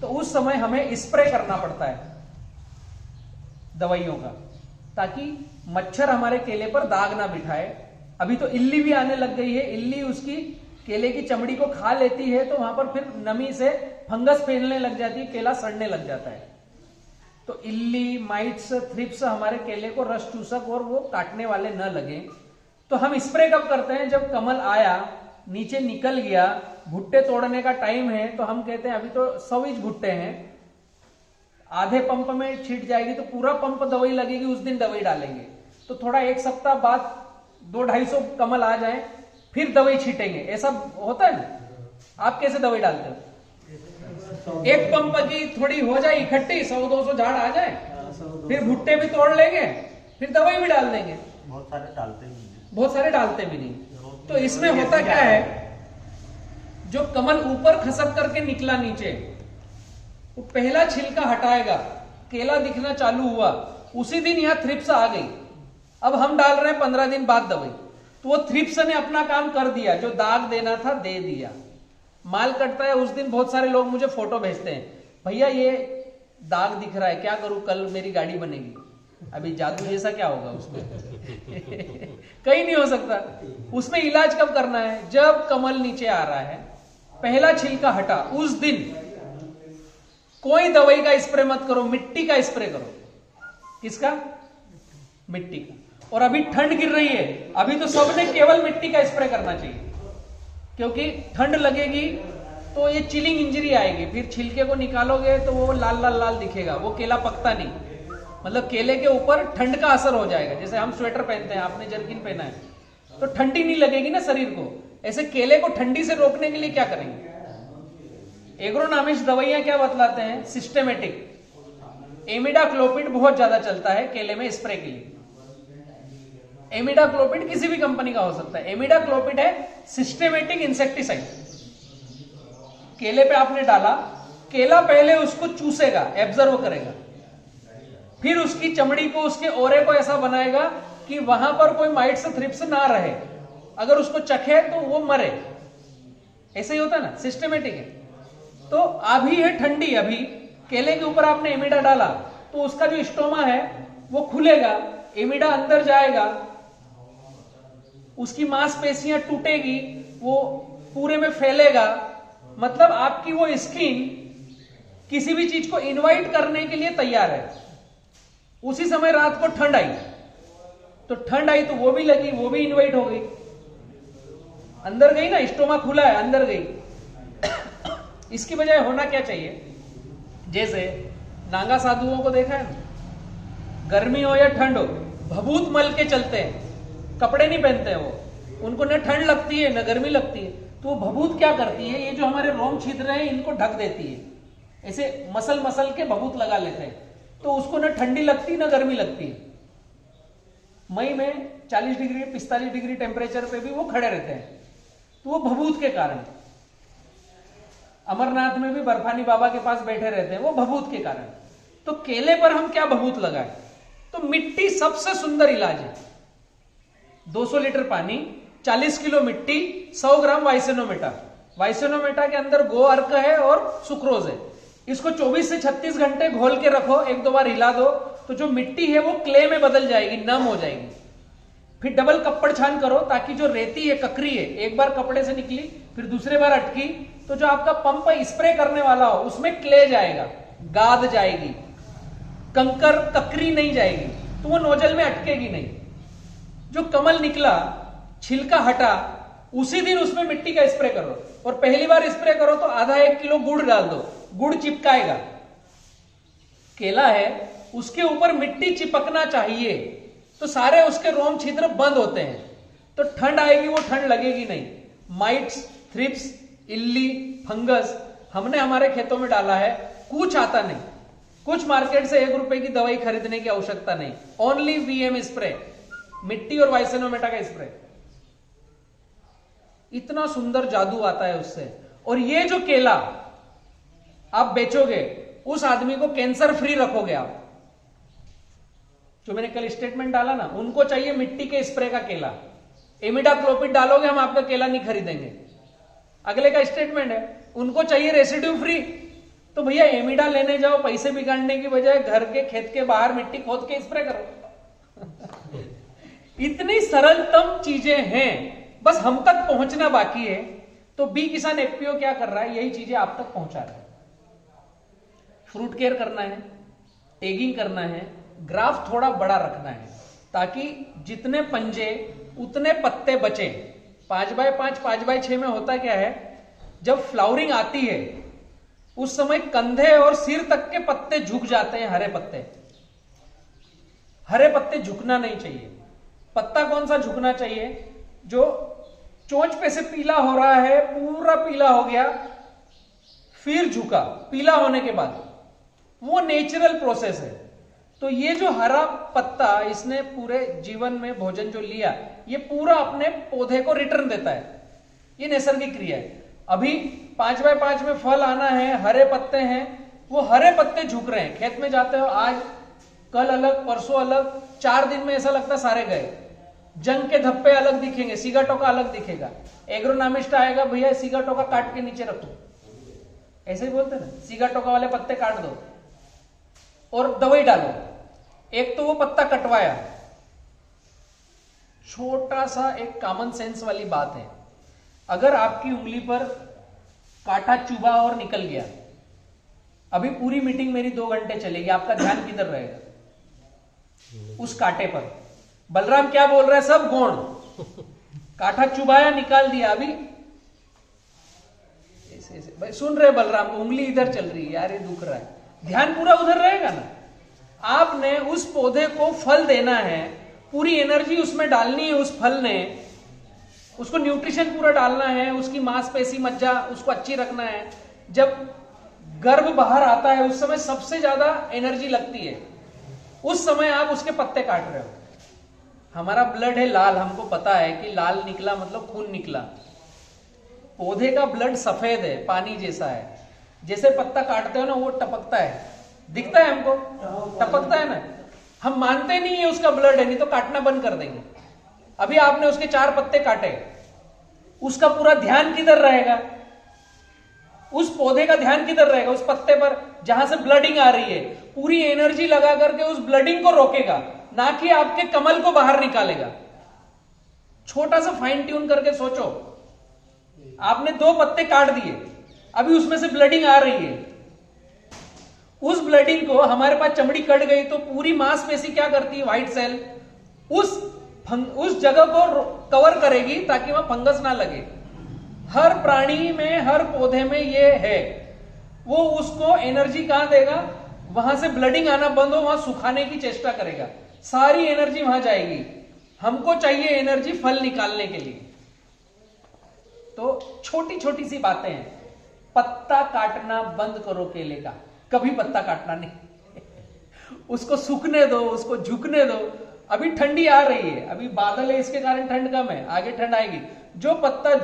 तो उस समय हमें स्प्रे करना पड़ता है दवाइयों का, ताकि मच्छर हमारे केले पर दाग ना बिठाए। अभी तो इल्ली भी आने लग गई है, इल्ली उसकी केले की चमड़ी को खा लेती है, तो वहां पर फिर नमी से फंगस फैलने लग जाती है, केला सड़ने लग जाता है। तो इल्ली, माइट्स, थ्रिप्स हमारे केले को रस चूसक और वो काटने वाले न लगे। तो हम स्प्रे कब करते हैं, जब कमल आया, नीचे निकल गया, भुट्टे तोड़ने का टाइम है, तो हम कहते हैं अभी तो 100 इंच भुट्टे हैं, आधे पंप में छीट जाएगी तो पूरा पंप दवाई लगेगी, उस दिन दवाई डालेंगे। तो थोड़ा 1 सप्ताह बाद 200-250 कमल आ जाए फिर दवाई छीटेंगे, ऐसा होता है ना। आप कैसे दवाई डालते हो? एक पंप की थोड़ी हो जाए इकट्ठी, 100-200 झाड़ आ जाए, फिर भुट्टे भी तोड़ लेंगे, फिर दवाई भी डाल देंगे। बहुत सारे डालते भी नहीं, बहुत सारे डालते भी नहीं। तो इसमें होता क्या है, जो कमल ऊपर खसक करके निकला नीचे, वो पहला छिलका हटाएगा, केला दिखना चालू हुआ, उसी दिन यहां थ्रिप्स आ गई। अब हम डाल रहे हैं 15 दिन बाद दवाई, तो वो थ्रिप्स ने अपना काम कर दिया, जो दाग देना था दे दिया। माल कटता है उस दिन बहुत सारे लोग मुझे फोटो भेजते हैं, भैया ये दाग दिख रहा है, क्या करूं, कल मेरी गाड़ी बनेगी। अभी जादू जैसा क्या होगा उसमें? कहीं नहीं हो सकता। उसमें इलाज कब करना है? जब कमल नीचे आ रहा है, पहला छिलका हटा, उस दिन कोई दवाई का स्प्रे मत करो, मिट्टी का स्प्रे करो। किसका? मिट्टी का। और अभी ठंड गिर रही है, अभी तो सबने केवल मिट्टी का स्प्रे करना चाहिए, क्योंकि ठंड लगेगी तो ये चिलिंग इंजरी आएगी, फिर छिलके को निकालोगे तो वो लाल लाल लाल दिखेगा, वो केला पकता नहीं। मतलब केले के ऊपर ठंड का असर हो जाएगा। जैसे हम स्वेटर पहनते हैं, आपने जर्किन पहना है, तो ठंडी नहीं लगेगी ना शरीर को। ऐसे केले को ठंडी से रोकने के लिए क्या करेंगे? एग्रोनॉमिस्ट दवाइयां क्या बतलाते हैं? सिस्टेमेटिक। एमिडाक्लोपिड बहुत ज्यादा चलता है केले में स्प्रे के लिए। एमिडाक्लोपिड किसी भी कंपनी का हो सकता है। एमिडाक्लोपिड है सिस्टेमेटिक इंसेक्टिसाइड। केले पे आपने डाला, केला पहले उसको चूसेगा, एब्जर्व करेगा, फिर उसकी चमड़ी को, उसके ओरे को ऐसा बनाएगा कि वहां पर कोई माइट्स थ्रिप्स ना रहे। अगर उसको चखे तो वो मरे। ऐसे ही होता है ना, सिस्टेमेटिक है। तो अभी है ठंडी, अभी केले के ऊपर आपने एमिडा डाला तो उसका जो स्टोमा है वो खुलेगा, एमिडा अंदर जाएगा, उसकी मांसपेशियां टूटेगी, वो पूरे में फैलेगा। मतलब आपकी वो स्किन किसी भी चीज को इनवाइट करने के लिए तैयार है। उसी समय रात को ठंड आई, तो ठंड आई तो वो भी लगी, वो भी इनवाइट हो गई, अंदर गई ना, स्टोमा खुला है, अंदर गई। इसकी बजाय होना क्या चाहिए? जैसे नागा साधुओं को देखा है ना, गर्मी हो या ठंड हो, भभूत मल के चलते हैं, कपड़े नहीं पहनते हैं वो। उनको न ठंड लगती है न गर्मी लगती है, तो वो भभूत क्या करती है, ये जो हमारे रोम छिद्र हैं इनको ढक देती है। ऐसे मसल मसल के भभूत लगा लेते हैं, तो उसको न ठंडी लगती न गर्मी लगती है। मई में 40 डिग्री 45 डिग्री टेम्परेचर पे भी वो खड़े रहते हैं, तो वो भभूत के कारण। अमरनाथ में भी बर्फानी बाबा के पास बैठे रहते हैं, वो भभूत के कारण। तो केले पर हम क्या भभूत लगाएं? तो मिट्टी सबसे सुंदर इलाज है। 200 लीटर पानी, 40 किलो मिट्टी, 100 ग्राम वाइसेनोमेटा। वाइसेनोमेटा के अंदर गो अर्क है और सुक्रोज है। इसको 24 से 36 घंटे घोल के रखो, 1-2 बार हिला दो, तो जो मिट्टी है वो क्ले में बदल जाएगी, नम हो जाएगी। फिर डबल कपड़ छान करो, ताकि जो रेती है, ककरी है, एक बार कपड़े से निकली फिर दूसरे बार अटकी, तो जो आपका पंप स्प्रे करने वाला हो उसमें क्ले जाएगा, गाद जाएगी, कंकर ककरी नहीं जाएगी, तो वो नोजल में अटकेगी नहीं। जो कमल निकला, छिलका हटा, उसी दिन उसमें मिट्टी का स्प्रे करो। और पहली बार स्प्रे करो तो आधा 1 किलो गुड़ डाल दो, गुड़ चिपकाएगा। केला है, उसके ऊपर मिट्टी चिपकना चाहिए, तो सारे उसके रोम छिद्र बंद होते हैं, तो ठंड आएगी, वो ठंड लगेगी नहीं। माइट्स, थ्रिप्स, इल्ली, फंगस हमने हमारे खेतों में डाला है, कुछ आता नहीं। कुछ मार्केट से 1 रुपए की दवाई खरीदने की आवश्यकता नहीं, ओनली वीएम स्प्रे, मिट्टी और वाइसेनोमेटा का स्प्रे। इतना सुंदर जादू आता है उससे। और ये जो केला आप बेचोगे, उस आदमी को कैंसर फ्री रखोगे आप। जो मैंने कल स्टेटमेंट डाला ना, उनको चाहिए मिट्टी के स्प्रे का केला। इमिडाक्लोपिड डालोगे हम आपका केला नहीं खरीदेंगे। अगले का स्टेटमेंट है, उनको चाहिए रेसिड्यू फ्री। तो भैया एमिडा लेने जाओ, पैसे बिगाड़ने की बजाय घर के खेत के बाहर मिट्टी खोद के स्प्रे करो। इतनी सरलतम चीजें हैं, बस हम तक पहुंचना बाकी है। तो बी किसान एफपीओ क्या कर रहा है, यही चीजें आप तक पहुंचा रहा है। फ्रूट केयर करना है, टैगिंग करना है, ग्राफ थोड़ा बड़ा रखना है, ताकि जितने पंजे उतने पत्ते बचे। 5x5 5x6 में होता क्या है, जब फ्लावरिंग आती है उस समय कंधे और सिर तक के पत्ते झुक जाते हैं, हरे पत्ते। हरे पत्ते झुकना नहीं चाहिए। पत्ता कौन सा झुकना चाहिए, जो चोंच पे से पीला हो रहा है, पूरा पीला हो गया, फिर झुका, पीला होने के बाद, वो नेचुरल प्रोसेस है। तो ये जो हरा पत्ता, इसने पूरे जीवन में भोजन जो लिया, ये पूरा अपने पौधे को रिटर्न देता है। ये नैसर्गिक क्रिया है। अभी 5x5 में फल आना है, हरे पत्ते हैं, वो हरे पत्ते झुक रहे हैं। खेत में जाते हो, आज कल अलग, परसों अलग, 4 दिन में ऐसा लगता सारे गए। जंग के धब्बे अलग दिखेंगे, सिगाटोका अलग दिखेगा। एग्रोनॉमिस्ट आएगा, भैया सिगाटोका काट के नीचे रखो, ऐसे ही बोलते ना, सिगाटोका वाले पत्ते काट दो और दवाई डालो। एक तो वो पत्ता कटवाया, छोटा सा एक कॉमन सेंस वाली बात है, अगर आपकी उंगली पर कांटा चुभा और निकल गया, अभी पूरी मीटिंग मेरी 2 घंटे चलेगी, आपका ध्यान किधर रहेगा? उस कांटे पर। बलराम क्या बोल रहा है, सब गौण, कांटा चुभाया, निकाल दिया, अभी ऐसे भाई सुन रहे बलराम, उंगली इधर चल रही है, यार ये दुख रहा है, ध्यान पूरा उधर रहेगा ना। आपने उस पौधे को फल देना है, पूरी एनर्जी उसमें डालनी है, उस फल ने, उसको न्यूट्रिशन पूरा डालना है, उसकी मांसपेशी मज्जा उसको अच्छी रखना है। जब गर्भ बाहर आता है उस समय सबसे ज्यादा एनर्जी लगती है, उस समय आप उसके पत्ते काट रहे हो। हमारा ब्लड है लाल, हमको पता है कि लाल निकला मतलब खून निकला। पौधे का ब्लड सफेद है, पानी जैसा है। जैसे पत्ता काटते हो ना, वो टपकता है, दिखता है हमको, टपकता है ना। हम मानते नहीं है उसका ब्लड है, नहीं तो काटना बंद कर देंगे। अभी आपने उसके 4 पत्ते काटे, उसका पूरा ध्यान किधर रहेगा? उस पौधे का ध्यान किधर रहेगा? उस पत्ते पर जहां से ब्लडिंग आ रही है, पूरी एनर्जी लगा करके उस ब्लडिंग को रोकेगा, ना कि आपके कमल को बाहर निकालेगा। छोटा सा फाइन ट्यून करके सोचो, आपने 2 पत्ते काट दिए, अभी उसमें से ब्लडिंग आ रही है। उस ब्लडिंग को, हमारे पास चमड़ी कट गई तो पूरी मांसपेशी क्या करती है, व्हाइट सेल उस जगह को कवर करेगी ताकि वहां फंगस ना लगे। हर प्राणी में, हर पौधे में ये है। वो उसको एनर्जी कहां देगा? वहां से ब्लडिंग आना बंद हो, वहां सुखाने की चेष्टा करेगा, सारी एनर्जी वहां जाएगी। हमको चाहिए एनर्जी फल निकालने के लिए। तो छोटी छोटी सी बातें हैं। पत्ता काटना बंद करो केले का, कभी पत्ता काटना नहीं। उसको सूखने दो, उसको झुकने दो। अभी ठंडी आ रही है, अभी बादल है, इसके कारण ठंड कम है, आगे ठंड आएगी। जो पत्ता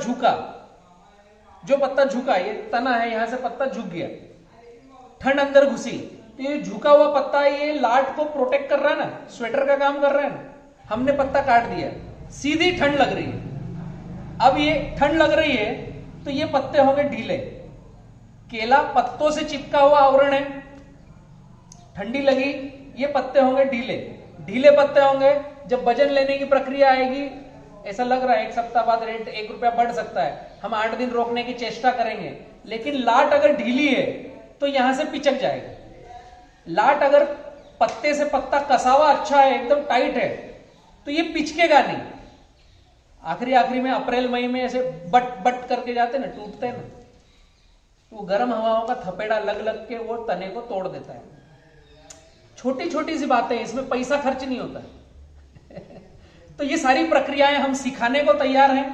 झुका, ये तना है, यहां से पत्ता झुक गया, ठंड अंदर घुसी, तो ये झुका हुआ पत्ता, ये लाट को प्रोटेक्ट कर रहा है ना, स्वेटर का काम कर रहा है ना। हमने पत्ता काट दिया, सीधी ठंड लग रही है। अब ये ठंड लग रही है तो ये पत्ते होंगे ढीले। केला पत्तों से चिपका हुआ आवरण है, ठंडी लगी, ये पत्ते होंगे ढीले पत्ते होंगे। जब वजन लेने की प्रक्रिया आएगी, ऐसा लग रहा है 1 सप्ताह बाद रेट 1 रुपया बढ़ सकता है, हम 8 दिन रोकने की चेष्टा करेंगे। लेकिन लाट अगर ढीली है तो यहां से पिचक जाएगा। लाट अगर पत्ते से पत्ता कसा हुआ अच्छा है, एकदम टाइट है, तो ये पिचकेगा नहीं। आखिरी में अप्रैल मई में ऐसे बट करके जाते ना, टूटते ना, तो गर्म हवाओं का थपेड़ा लग के वो तने को तोड़ देता है। छोटी छोटी सी बातें, इसमें पैसा खर्च नहीं होता। तो ये सारी प्रक्रियाएं हम सिखाने को तैयार हैं।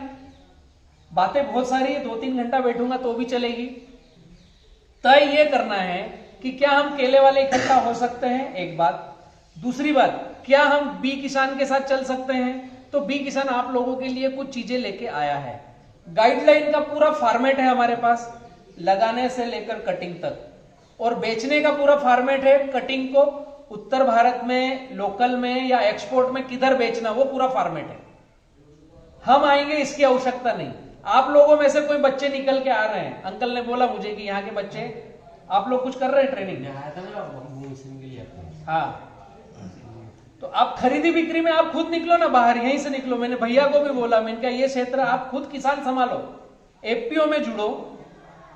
बातें बहुत सारी है, 2-3 घंटा बैठूंगा तो भी चलेगी। तय ये करना है कि क्या हम केले वाले इकट्ठा हो सकते हैं, एक बात। दूसरी बात, क्या हम बी किसान के साथ चल सकते हैं? तो बी किसान आप लोगों के लिए कुछ चीजें लेके आया है। गाइडलाइन का पूरा फॉर्मेट है हमारे पास, लगाने से लेकर कटिंग तक, और बेचने का पूरा फॉर्मेट है। कटिंग को उत्तर भारत में, लोकल में या एक्सपोर्ट में किधर बेचना, वो पूरा फॉर्मेट है। हम आएंगे, इसकी आवश्यकता नहीं। आप लोगों में से कोई बच्चे निकल के आ रहे हैं, अंकल ने बोला मुझे कि यहाँ के बच्चे, आप लोग कुछ कर रहे हैं ट्रेनिंग? हाँ, तो आप खरीदी बिक्री में आप खुद निकलो ना बाहर, यहीं से निकलो। मैंने भैया को भी बोला, मैंने कहा ये क्षेत्र आप खुद किसान संभालो, एफपीओ में जुड़ो,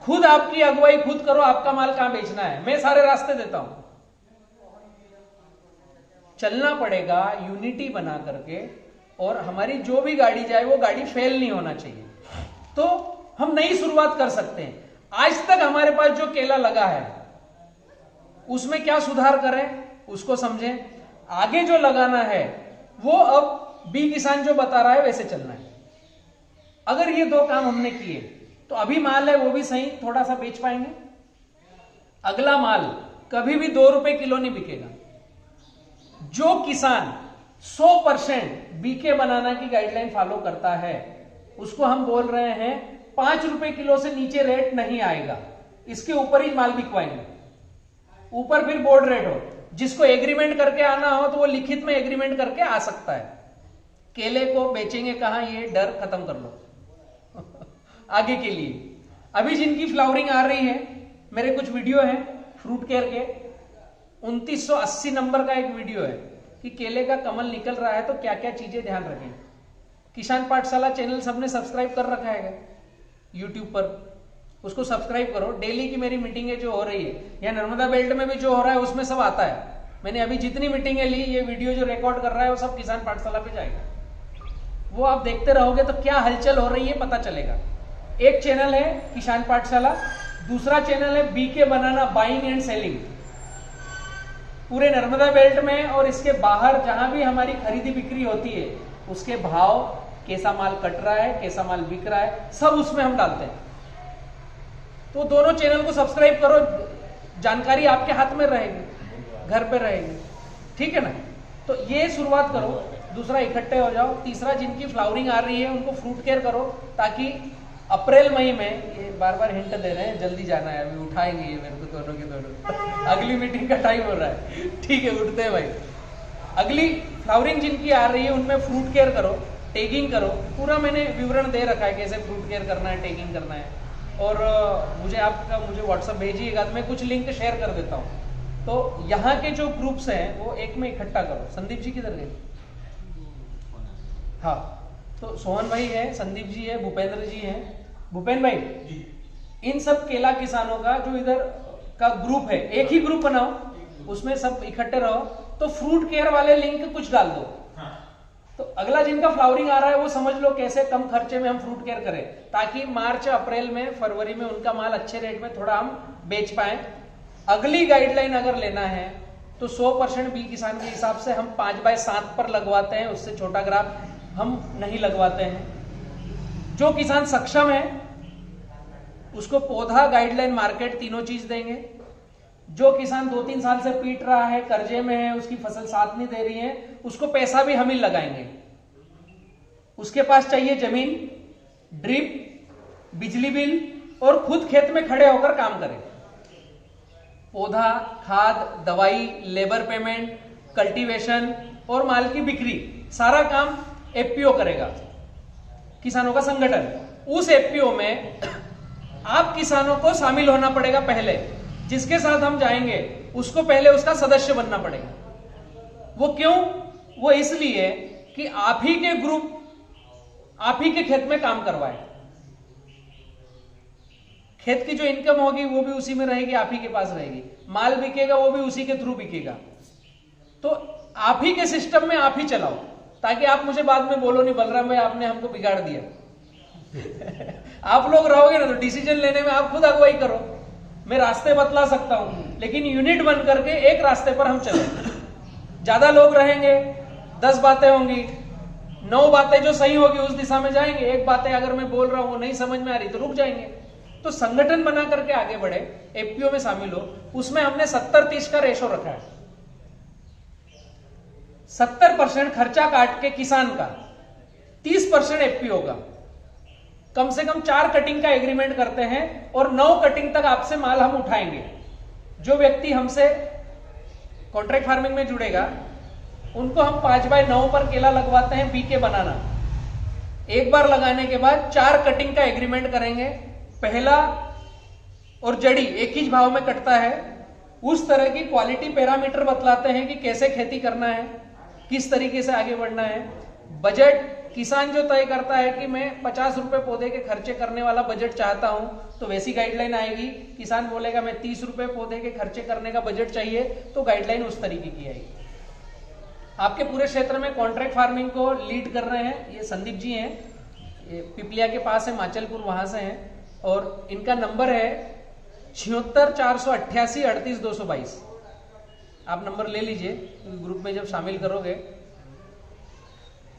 खुद आपकी अगुवाई खुद करो, आपका माल कहां बेचना है, मैं सारे रास्ते देता हूं। चलना पड़ेगा यूनिटी बना करके, और हमारी जो भी गाड़ी जाए वो गाड़ी फेल नहीं होना चाहिए। तो हम नई शुरुआत कर सकते हैं। आज तक हमारे पास जो केला लगा है उसमें क्या सुधार करें उसको समझें, आगे जो लगाना है वो अब बी किसान जो बता रहा है वैसे चलना है। अगर ये दो काम हमने किए तो अभी माल है वो भी सही थोड़ा सा बेच पाएंगे, अगला माल कभी भी 2 रुपए किलो नहीं बिकेगा। जो किसान 100% बीके बनाना की गाइडलाइन फॉलो करता है उसको हम बोल रहे हैं 5 रुपए किलो से नीचे रेट नहीं आएगा, इसके ऊपर ही माल बिकवाएंगे, ऊपर फिर बोर्ड रेट हो। जिसको एग्रीमेंट करके आना हो तो वो लिखित में एग्रीमेंट करके आ सकता है। केले को बेचेंगे कहां, ये डर खत्म कर लो आगे के लिए। अभी जिनकी फ्लावरिंग आ रही है, मेरे कुछ वीडियो हैं फ्रूट केयर के, 2980 नंबर का एक वीडियो है कि केले का कमल निकल रहा है तो क्या क्या चीजें ध्यान रखें। किसान पाठशाला चैनल सबने सब्सक्राइब कर रखा है यूट्यूब पर, उसको सब्सक्राइब करो। डेली की मेरी मीटिंगें जो हो रही है या नर्मदा बेल्ट में भी जो हो रहा है उसमें सब आता है। मैंने अभी जितनी मीटिंगें ली, ये वीडियो जो रिकॉर्ड कर रहा है वो सब किसान पाठशाला पे जाएगा। वो आप देखते रहोगे तो क्या हलचल हो रही है पता चलेगा। एक चैनल है किसान पाठशाला, दूसरा चैनल है BK banana buying and selling. पूरे नर्मदा बेल्ट में और इसके बाहर जहां भी हमारी खरीदी बिक्री होती है उसके भाव, कैसा माल कट रहा है, कैसा माल बिक रहा है, सब उसमें हम डालते हैं। तो दोनों चैनल को सब्सक्राइब करो, जानकारी आपके हाथ में रहेगी, घर पे रहेगी, ठीक है ना। तो ये शुरुआत करो, दूसरा इकट्ठे हो जाओ, तीसरा जिनकी फ्लावरिंग आ रही है उनको फ्रूट केयर करो ताकि अप्रैल मई में, ये बार बार हिंट दे रहे हैं, जल्दी जाना है, अभी उठाएंगे ये मेरे को दोनों के दोनों अगली मीटिंग का टाइम हो रहा है, ठीक है उठते हैं भाई। अगली फ्लावरिंग जिनकी आ रही है उनमें फ्रूट केयर करो, टैगिंग करो, पूरा मैंने विवरण दे रखा है कैसे फ्रूट केयर करना है, टैगिंग करना है। और मुझे व्हाट्सएप भेजिएगा तो मैं कुछ लिंक शेयर कर देता हूँ। तो यहाँ के जो ग्रुप्स हैं वो एक में इकट्ठा करो। संदीप जी किधर गए? हाँ, तो सोहन भाई है, संदीप जी है, भूपेंद्र जी हैं। भूपेन भाई जी, इन सब केला किसानों का जो इधर का ग्रुप है, एक ही ग्रुप बनाओ, उसमें सब इकट्ठे रहो। तो फ्रूट केयर वाले लिंक कुछ डाल दो। तो अगला जिनका फ्लावरिंग आ रहा है वो समझ लो कैसे कम खर्चे में हम फ्रूट केयर करें ताकि मार्च अप्रैल में फरवरी में उनका माल अच्छे रेट में थोड़ा हम बेच पाए। अगली गाइडलाइन अगर लेना है तो 100% बी किसान के हिसाब से हम 5x7 पर लगवाते हैं, उससे छोटा ग्राफ हम नहीं लगवाते हैं। जो किसान सक्षम है उसको पौधा, गाइडलाइन, मार्केट तीनों चीज देंगे। जो किसान 2-3 साल से पीट रहा है, कर्जे में है, उसकी फसल साथ नहीं दे रही है, उसको पैसा भी हम ही लगाएंगे। उसके पास चाहिए जमीन, ड्रिप, बिजली बिल और खुद खेत में खड़े होकर काम करे। पौधा, खाद, दवाई, लेबर पेमेंट, कल्टीवेशन और माल की बिक्री, सारा काम एफपीओ करेगा, किसानों का संगठन। उस एफपीओ में आप किसानों को शामिल होना पड़ेगा। पहले जिसके साथ हम जाएंगे उसको पहले उसका सदस्य बनना पड़ेगा। वो क्यों? वो इसलिए कि आप ही के ग्रुप आप ही के खेत में काम करवाए। खेत की जो इनकम होगी वो भी उसी में रहेगी, आप ही के पास रहेगी। माल बिकेगा वो भी उसी के थ्रू बिकेगा। तो आप ही के सिस्टम में आप ही चलाओ ताकि आप मुझे बाद में बोलो नहीं बलराम भाई आपने हमको बिगाड़ दिया आप लोग रहोगे ना तो डिसीजन लेने में आप खुद अगुवाई करो। मैं रास्ते बतला सकता हूं लेकिन यूनिट बन करके एक रास्ते पर हम चले। ज्यादा लोग रहेंगे, 10 बातें होंगी, 9 बातें जो सही होगी उस दिशा में जाएंगे। एक बातें अगर मैं बोल रहा हूं वो नहीं समझ में आ रही तो रुक जाएंगे। तो संगठन बना करके आगे बढ़े, एफपीओ में शामिल हो। उसमें हमने 70-30 का रेशो रखा है। 70% खर्चा काट के किसान का, 30% एफपीओ का। कम से कम 4 कटिंग का एग्रीमेंट करते हैं और 9 कटिंग तक आपसे माल हम उठाएंगे। जो व्यक्ति हमसे कॉन्ट्रैक्ट फार्मिंग में जुड़ेगा उनको हम 5x9 पर केला लगवाते हैं, बीके बनाना। एक बार लगाने के बाद 4 कटिंग का एग्रीमेंट करेंगे। पहला और जड़ी एक ही भाव में कटता है। उस तरह की क्वालिटी पैरामीटर बतलाते हैं कि कैसे खेती करना है, किस तरीके से आगे बढ़ना है। बजट किसान जो तय करता है कि मैं 50 रुपए पौधे के खर्चे करने वाला बजट चाहता हूं तो वैसी गाइडलाइन आएगी। किसान बोलेगा मैं 30 रुपए पौधे के खर्चे करने का बजट चाहिए तो गाइडलाइन उस तरीके की आएगी। आपके पूरे क्षेत्र में कॉन्ट्रैक्ट फार्मिंग को लीड कर रहे हैं ये संदीप जी हैं, ये पिपलिया के पास है, माचलपुर, वहां से हैं। और इनका नंबर है 76,488,38,222। आप नंबर ले लीजिए, ग्रुप में जब शामिल करोगे।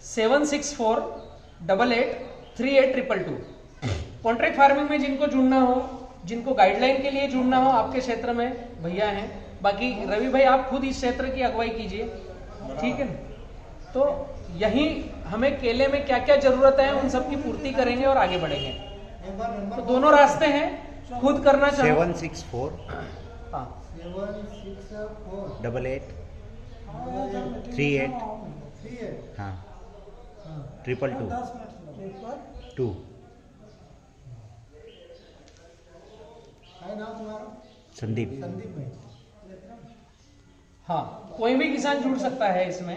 76488382। कॉन्ट्रैक्ट फार्मिंग में जिनको जुड़ना हो, जिनको गाइडलाइन के लिए जुड़ना हो, आपके क्षेत्र में भैया हैं। बाकी रवि भाई आप खुद इस क्षेत्र की अगुवाई कीजिए, ठीक है ना। तो यही हमें केले में क्या क्या जरूरत है उन सब की पूर्ति करेंगे और आगे बढ़ेंगे। तो दोनों रास्ते हैं, खुद करना चाहो 764 हाँ 88 38 हाँ 222 2 संदीप। हाँ, कोई भी किसान जुड़ सकता है इसमें,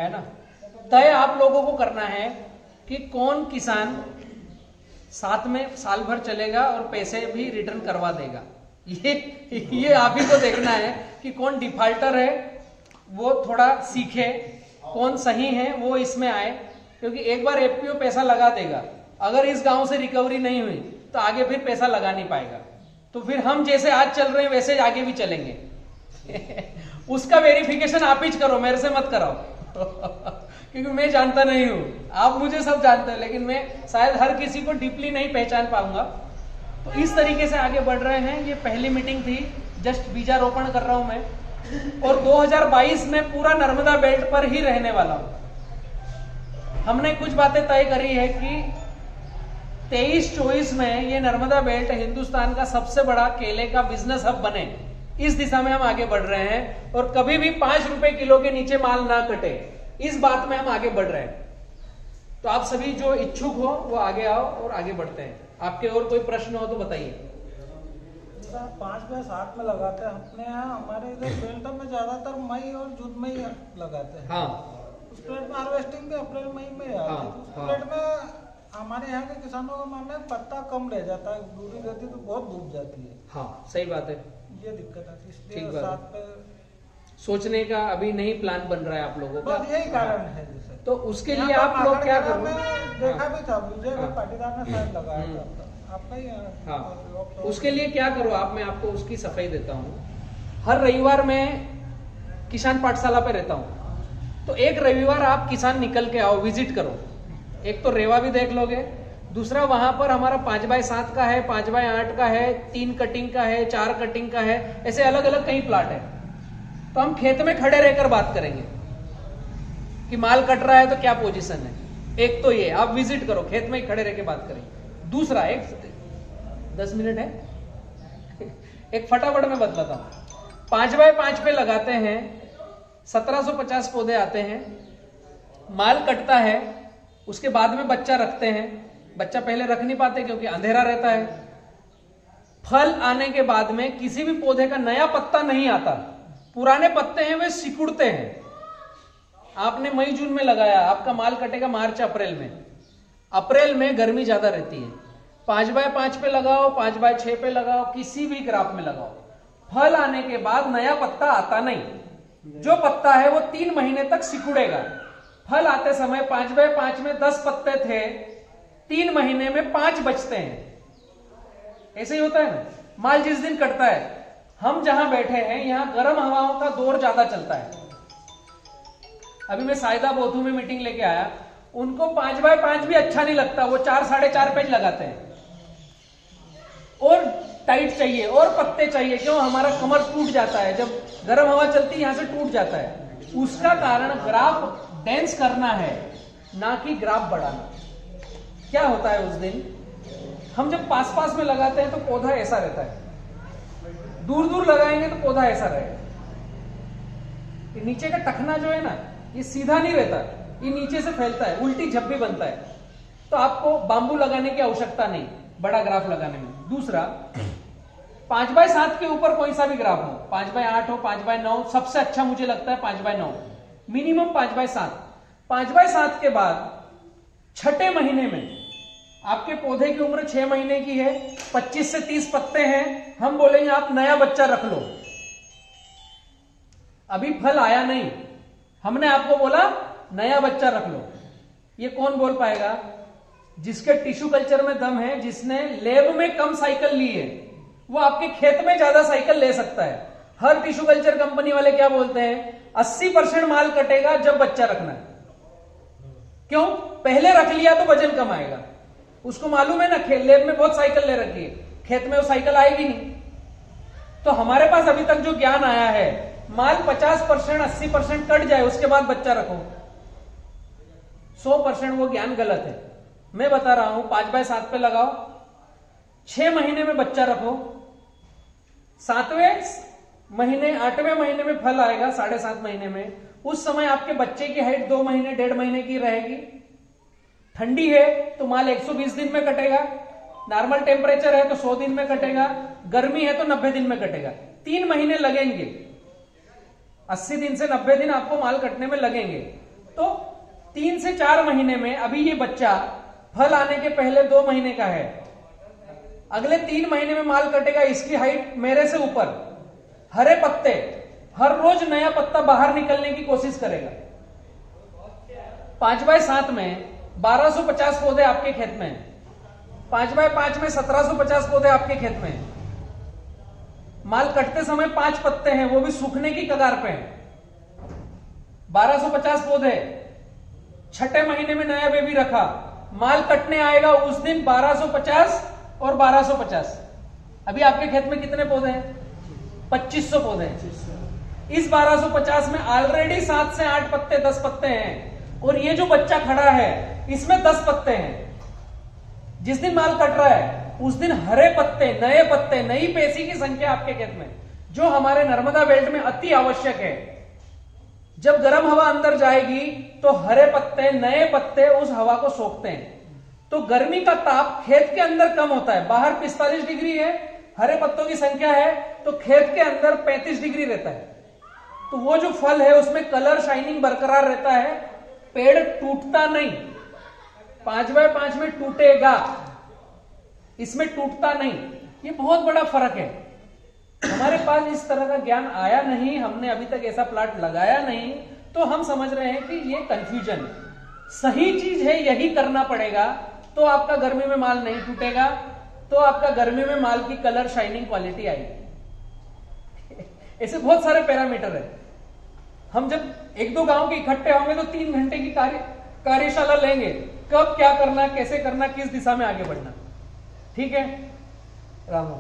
है ना। तय आप लोगों को करना है कि कौन किसान साथ में साल भर चलेगा और पैसे भी रिटर्न करवा देगा। ये आप ही को देखना है कि कौन डिफॉल्टर है वो थोड़ा सीखे, कौन सही है वो इसमें आए। क्योंकि एक बार एफपीओ पैसा लगा देगा, अगर इस गांव से रिकवरी नहीं हुई तो आगे फिर पैसा लगा नहीं पाएगा। तो फिर हम जैसे आज चल रहे हैं वैसे आगे भी चलेंगे। उसका वेरिफिकेशन आप ही करो, मेरे से मत कराओ। क्योंकि मैं जानता नहीं हूं, आप मुझे सब जानते हैं, लेकिन मैं शायद हर किसी को डीपली नहीं पहचान पाऊंगा। तो इस तरीके से आगे बढ़ रहे हैं। ये पहली मीटिंग थी, जस्ट बीजारोपण कर रहा हूं मैं। और 2022 में पूरा नर्मदा बेल्ट पर ही रहने वाला हूं। हमने कुछ बातें तय करी है कि 23-24 में ये नर्मदा बेल्ट हिंदुस्तान का सबसे बड़ा केले का बिजनेस हब बने, इस दिशा में हम आगे बढ़ रहे हैं। और कभी भी 5 रुपए किलो के नीचे माल ना कटे, इस बात में हम आगे बढ़ रहे हैं। तो आप सभी जो इच्छुक हो वो आगे आओ और आगे बढ़ते हैं। आपके और कोई प्रश्न हो तो बताइए। 5/7 में लगाते हैं अपने यहाँ। हमारे इधर बेल्ट में ज्यादातर मई और जून में ही लगाते हैं। हाँ, उस प्लेट में हार्वेस्टिंग भी अप्रैल मई में आती है। हाँ, उस प्लेट में हमारे यहाँ के किसानों का मानना है पत्ता कम रह जाता है, दूरी रहती है तो बहुत डूब जाती है। हाँ, सही बात है। ये दिक्कत आती है, इसलिए ठीक बात है। 7 पे सोचने का अभी नहीं प्लान बन रहा है आप लोगों का। बस यही कारण है। जैसे तो उसके लिए यहाँ आप लोग क्या पाकड़ करो। में देखा भी था, मुझे हाँ। पाटीदार ने शायद लगाया था आपका ही। हाँ, उसके लिए क्या करो आप, मैं आपको उसकी सफाई देता हूँ। हर रविवार मैं किसान पाठशाला पे रहता हूँ, तो एक रविवार आप किसान निकल के आओ, विजिट करो। एक तो रेवा भी देख लोगे, दूसरा वहां पर हमारा 5/7 का है, 5/8 का है, 3 कटिंग का है, 4 कटिंग का है, ऐसे अलग अलग कई प्लाट है। तो हम खेत में खड़े रहकर बात करेंगे कि माल कट रहा है तो क्या पोजीशन है। एक तो ये आप विजिट करो, खेत में ही खड़े रह के बात करेंगे। दूसरा, एक 10 मिनट है, एक फटाफट में बतलाता हूं। 5/5 पे लगाते हैं, 1750 पौधे आते हैं, माल कटता है, उसके बाद में बच्चा रखते हैं। बच्चा पहले रख नहीं पाते क्योंकि अंधेरा रहता है। फल आने के बाद में किसी भी पौधे का नया पत्ता नहीं आता, पुराने पत्ते हैं वे सिकुड़ते हैं। आपने मई जून में लगाया, आपका माल कटेगा मार्च अप्रैल में। अप्रैल में गर्मी ज्यादा रहती है। 5/5 पे लगाओ, 5/6 पे लगाओ, किसी भी ग्राफ में लगाओ, फल आने के बाद नया पत्ता आता नहीं। जो पत्ता है वो 3 महीने तक सिकुड़ेगा। फल आते समय 5/5 में 10 पत्ते थे, 3 महीने में 5 बचते हैं। ऐसे ही होता है ना। माल जिस दिन कटता है, हम जहां बैठे हैं यहां गर्म हवाओं का दौर ज्यादा चलता है। अभी मैं सायदा बोधू में मीटिंग लेके आया, उनको 5/5 भी अच्छा नहीं लगता, वो 4-4.5 पेज लगाते हैं। और टाइट चाहिए और पत्ते चाहिए, क्यों? हमारा कमर टूट जाता है जब गर्म हवा चलती है, यहां से टूट जाता है। उसका कारण ग्राफ डेंस करना है, ना कि ग्राफ बढ़ाना। क्या होता है उस दिन, हम जब पास पास में लगाते हैं तो पौधा ऐसा रहता है, दूर दूर लगाएंगे तो पौधा ऐसा रहेगा। ये नीचे का टखना जो है ना, ये सीधा नहीं रहता, ये नीचे से फैलता है, उल्टी झप्पी बनता है। तो आपको बांबू लगाने की आवश्यकता नहीं बड़ा ग्राफ लगाने में। दूसरा, 5/7 के ऊपर कोई सा भी ग्राफ हो, 5/8 हो, 5/9, सबसे अच्छा मुझे लगता है 5/9, मिनिमम 5/7। 5/7 के बाद 6ठे महीने में आपके पौधे की उम्र 6 महीने की है, 25 से 30 पत्ते हैं, हम बोलेंगे आप नया बच्चा रख लो। अभी फल आया नहीं, हमने आपको बोला नया बच्चा रख लो, ये कौन बोल पाएगा? जिसके टिश्यू कल्चर में दम है, जिसने लैब में कम साइकिल ली है, वो आपके खेत में ज्यादा साइकिल ले सकता है। हर टिश्यू कल्चर कंपनी वाले क्या बोलते हैं? 80% माल कटेगा जब बच्चा रखना है। क्यों? पहले रख लिया तो वजन कम आएगा। उसको मालूम है ना, लैब में बहुत साइकिल ले रखी है, खेत में वो साइकिल आएगी नहीं। तो हमारे पास अभी तक जो ज्ञान आया है, माल 50% 80% कट जाए उसके बाद बच्चा रखो, 100% वो ज्ञान गलत है। मैं बता रहा हूं 5x7 पे लगाओ, 6 महीने में बच्चा रखो, 7वें महीने 8वें महीने में फल आएगा, 7.5 महीने में। उस समय आपके बच्चे की हाइट 2 महीने 1.5 महीने की रहेगी। ठंडी है तो माल 120 दिन में कटेगा, नॉर्मल टेम्परेचर है तो 100 दिन में कटेगा, गर्मी है तो 90 दिन में कटेगा। 3 महीने लगेंगे, 80 दिन से 90 दिन आपको माल कटने में लगेंगे। तो 3 से 4 महीने में, अभी ये बच्चा फल आने के पहले 2 महीने का है, अगले 3 महीने में माल कटेगा। इसकी हाइट मेरे से ऊपर, हरे पत्ते, हर रोज नया पत्ता बाहर निकलने की कोशिश करेगा। 5x7 में 1250 पौधे आपके खेत में, 5x5 में 1750 पौधे आपके खेत में। माल कटते समय 5 पत्ते हैं, वो भी सूखने की कगार पे हैं। 1250 पौधे, 6ठे महीने में नया बेबी रखा, माल कटने आएगा उस दिन 1250 और 1250। अभी आपके खेत में कितने पौधे हैं? 2500 पौधे हैं। इस 1250 में ऑलरेडी 7 से 8 पत्ते, 10 पत्ते हैं, और ये जो बच्चा खड़ा है इसमें 10 पत्ते हैं। जिस दिन माल कट रहा है उस दिन हरे पत्ते, नए पत्ते, नई पेशी की संख्या आपके खेत में, जो हमारे नर्मदा बेल्ट में अति आवश्यक है। जब गर्म हवा अंदर जाएगी तो हरे पत्ते, नए पत्ते उस हवा को सोखते हैं, तो गर्मी का ताप खेत के अंदर कम होता है। बाहर 45 डिग्री है, हरे पत्तों की संख्या है, तो खेत के अंदर 35 डिग्री रहता है। तो वो जो फल है उसमें कलर, शाइनिंग बरकरार रहता है, पेड़ टूटता नहीं। 5x5 में टूटेगा, इसमें टूटता नहीं। ये बहुत बड़ा फर्क है। हमारे पास इस तरह का ज्ञान आया नहीं, हमने अभी तक ऐसा प्लाट लगाया नहीं, तो हम समझ रहे हैं कि ये कंफ्यूजन है। सही चीज है, यही करना पड़ेगा, तो आपका गर्मी में माल नहीं टूटेगा, तो आपका गर्मी में माल की कलर, शाइनिंग, क्वालिटी आएगी। ऐसे बहुत सारे पैरामीटर है। हम जब 1-2 गांव के इकट्ठे होंगे तो 3 घंटे की कार्यशाला लेंगे, कब क्या करना, कैसे करना, किस दिशा में आगे बढ़ना। ठीक है रामू?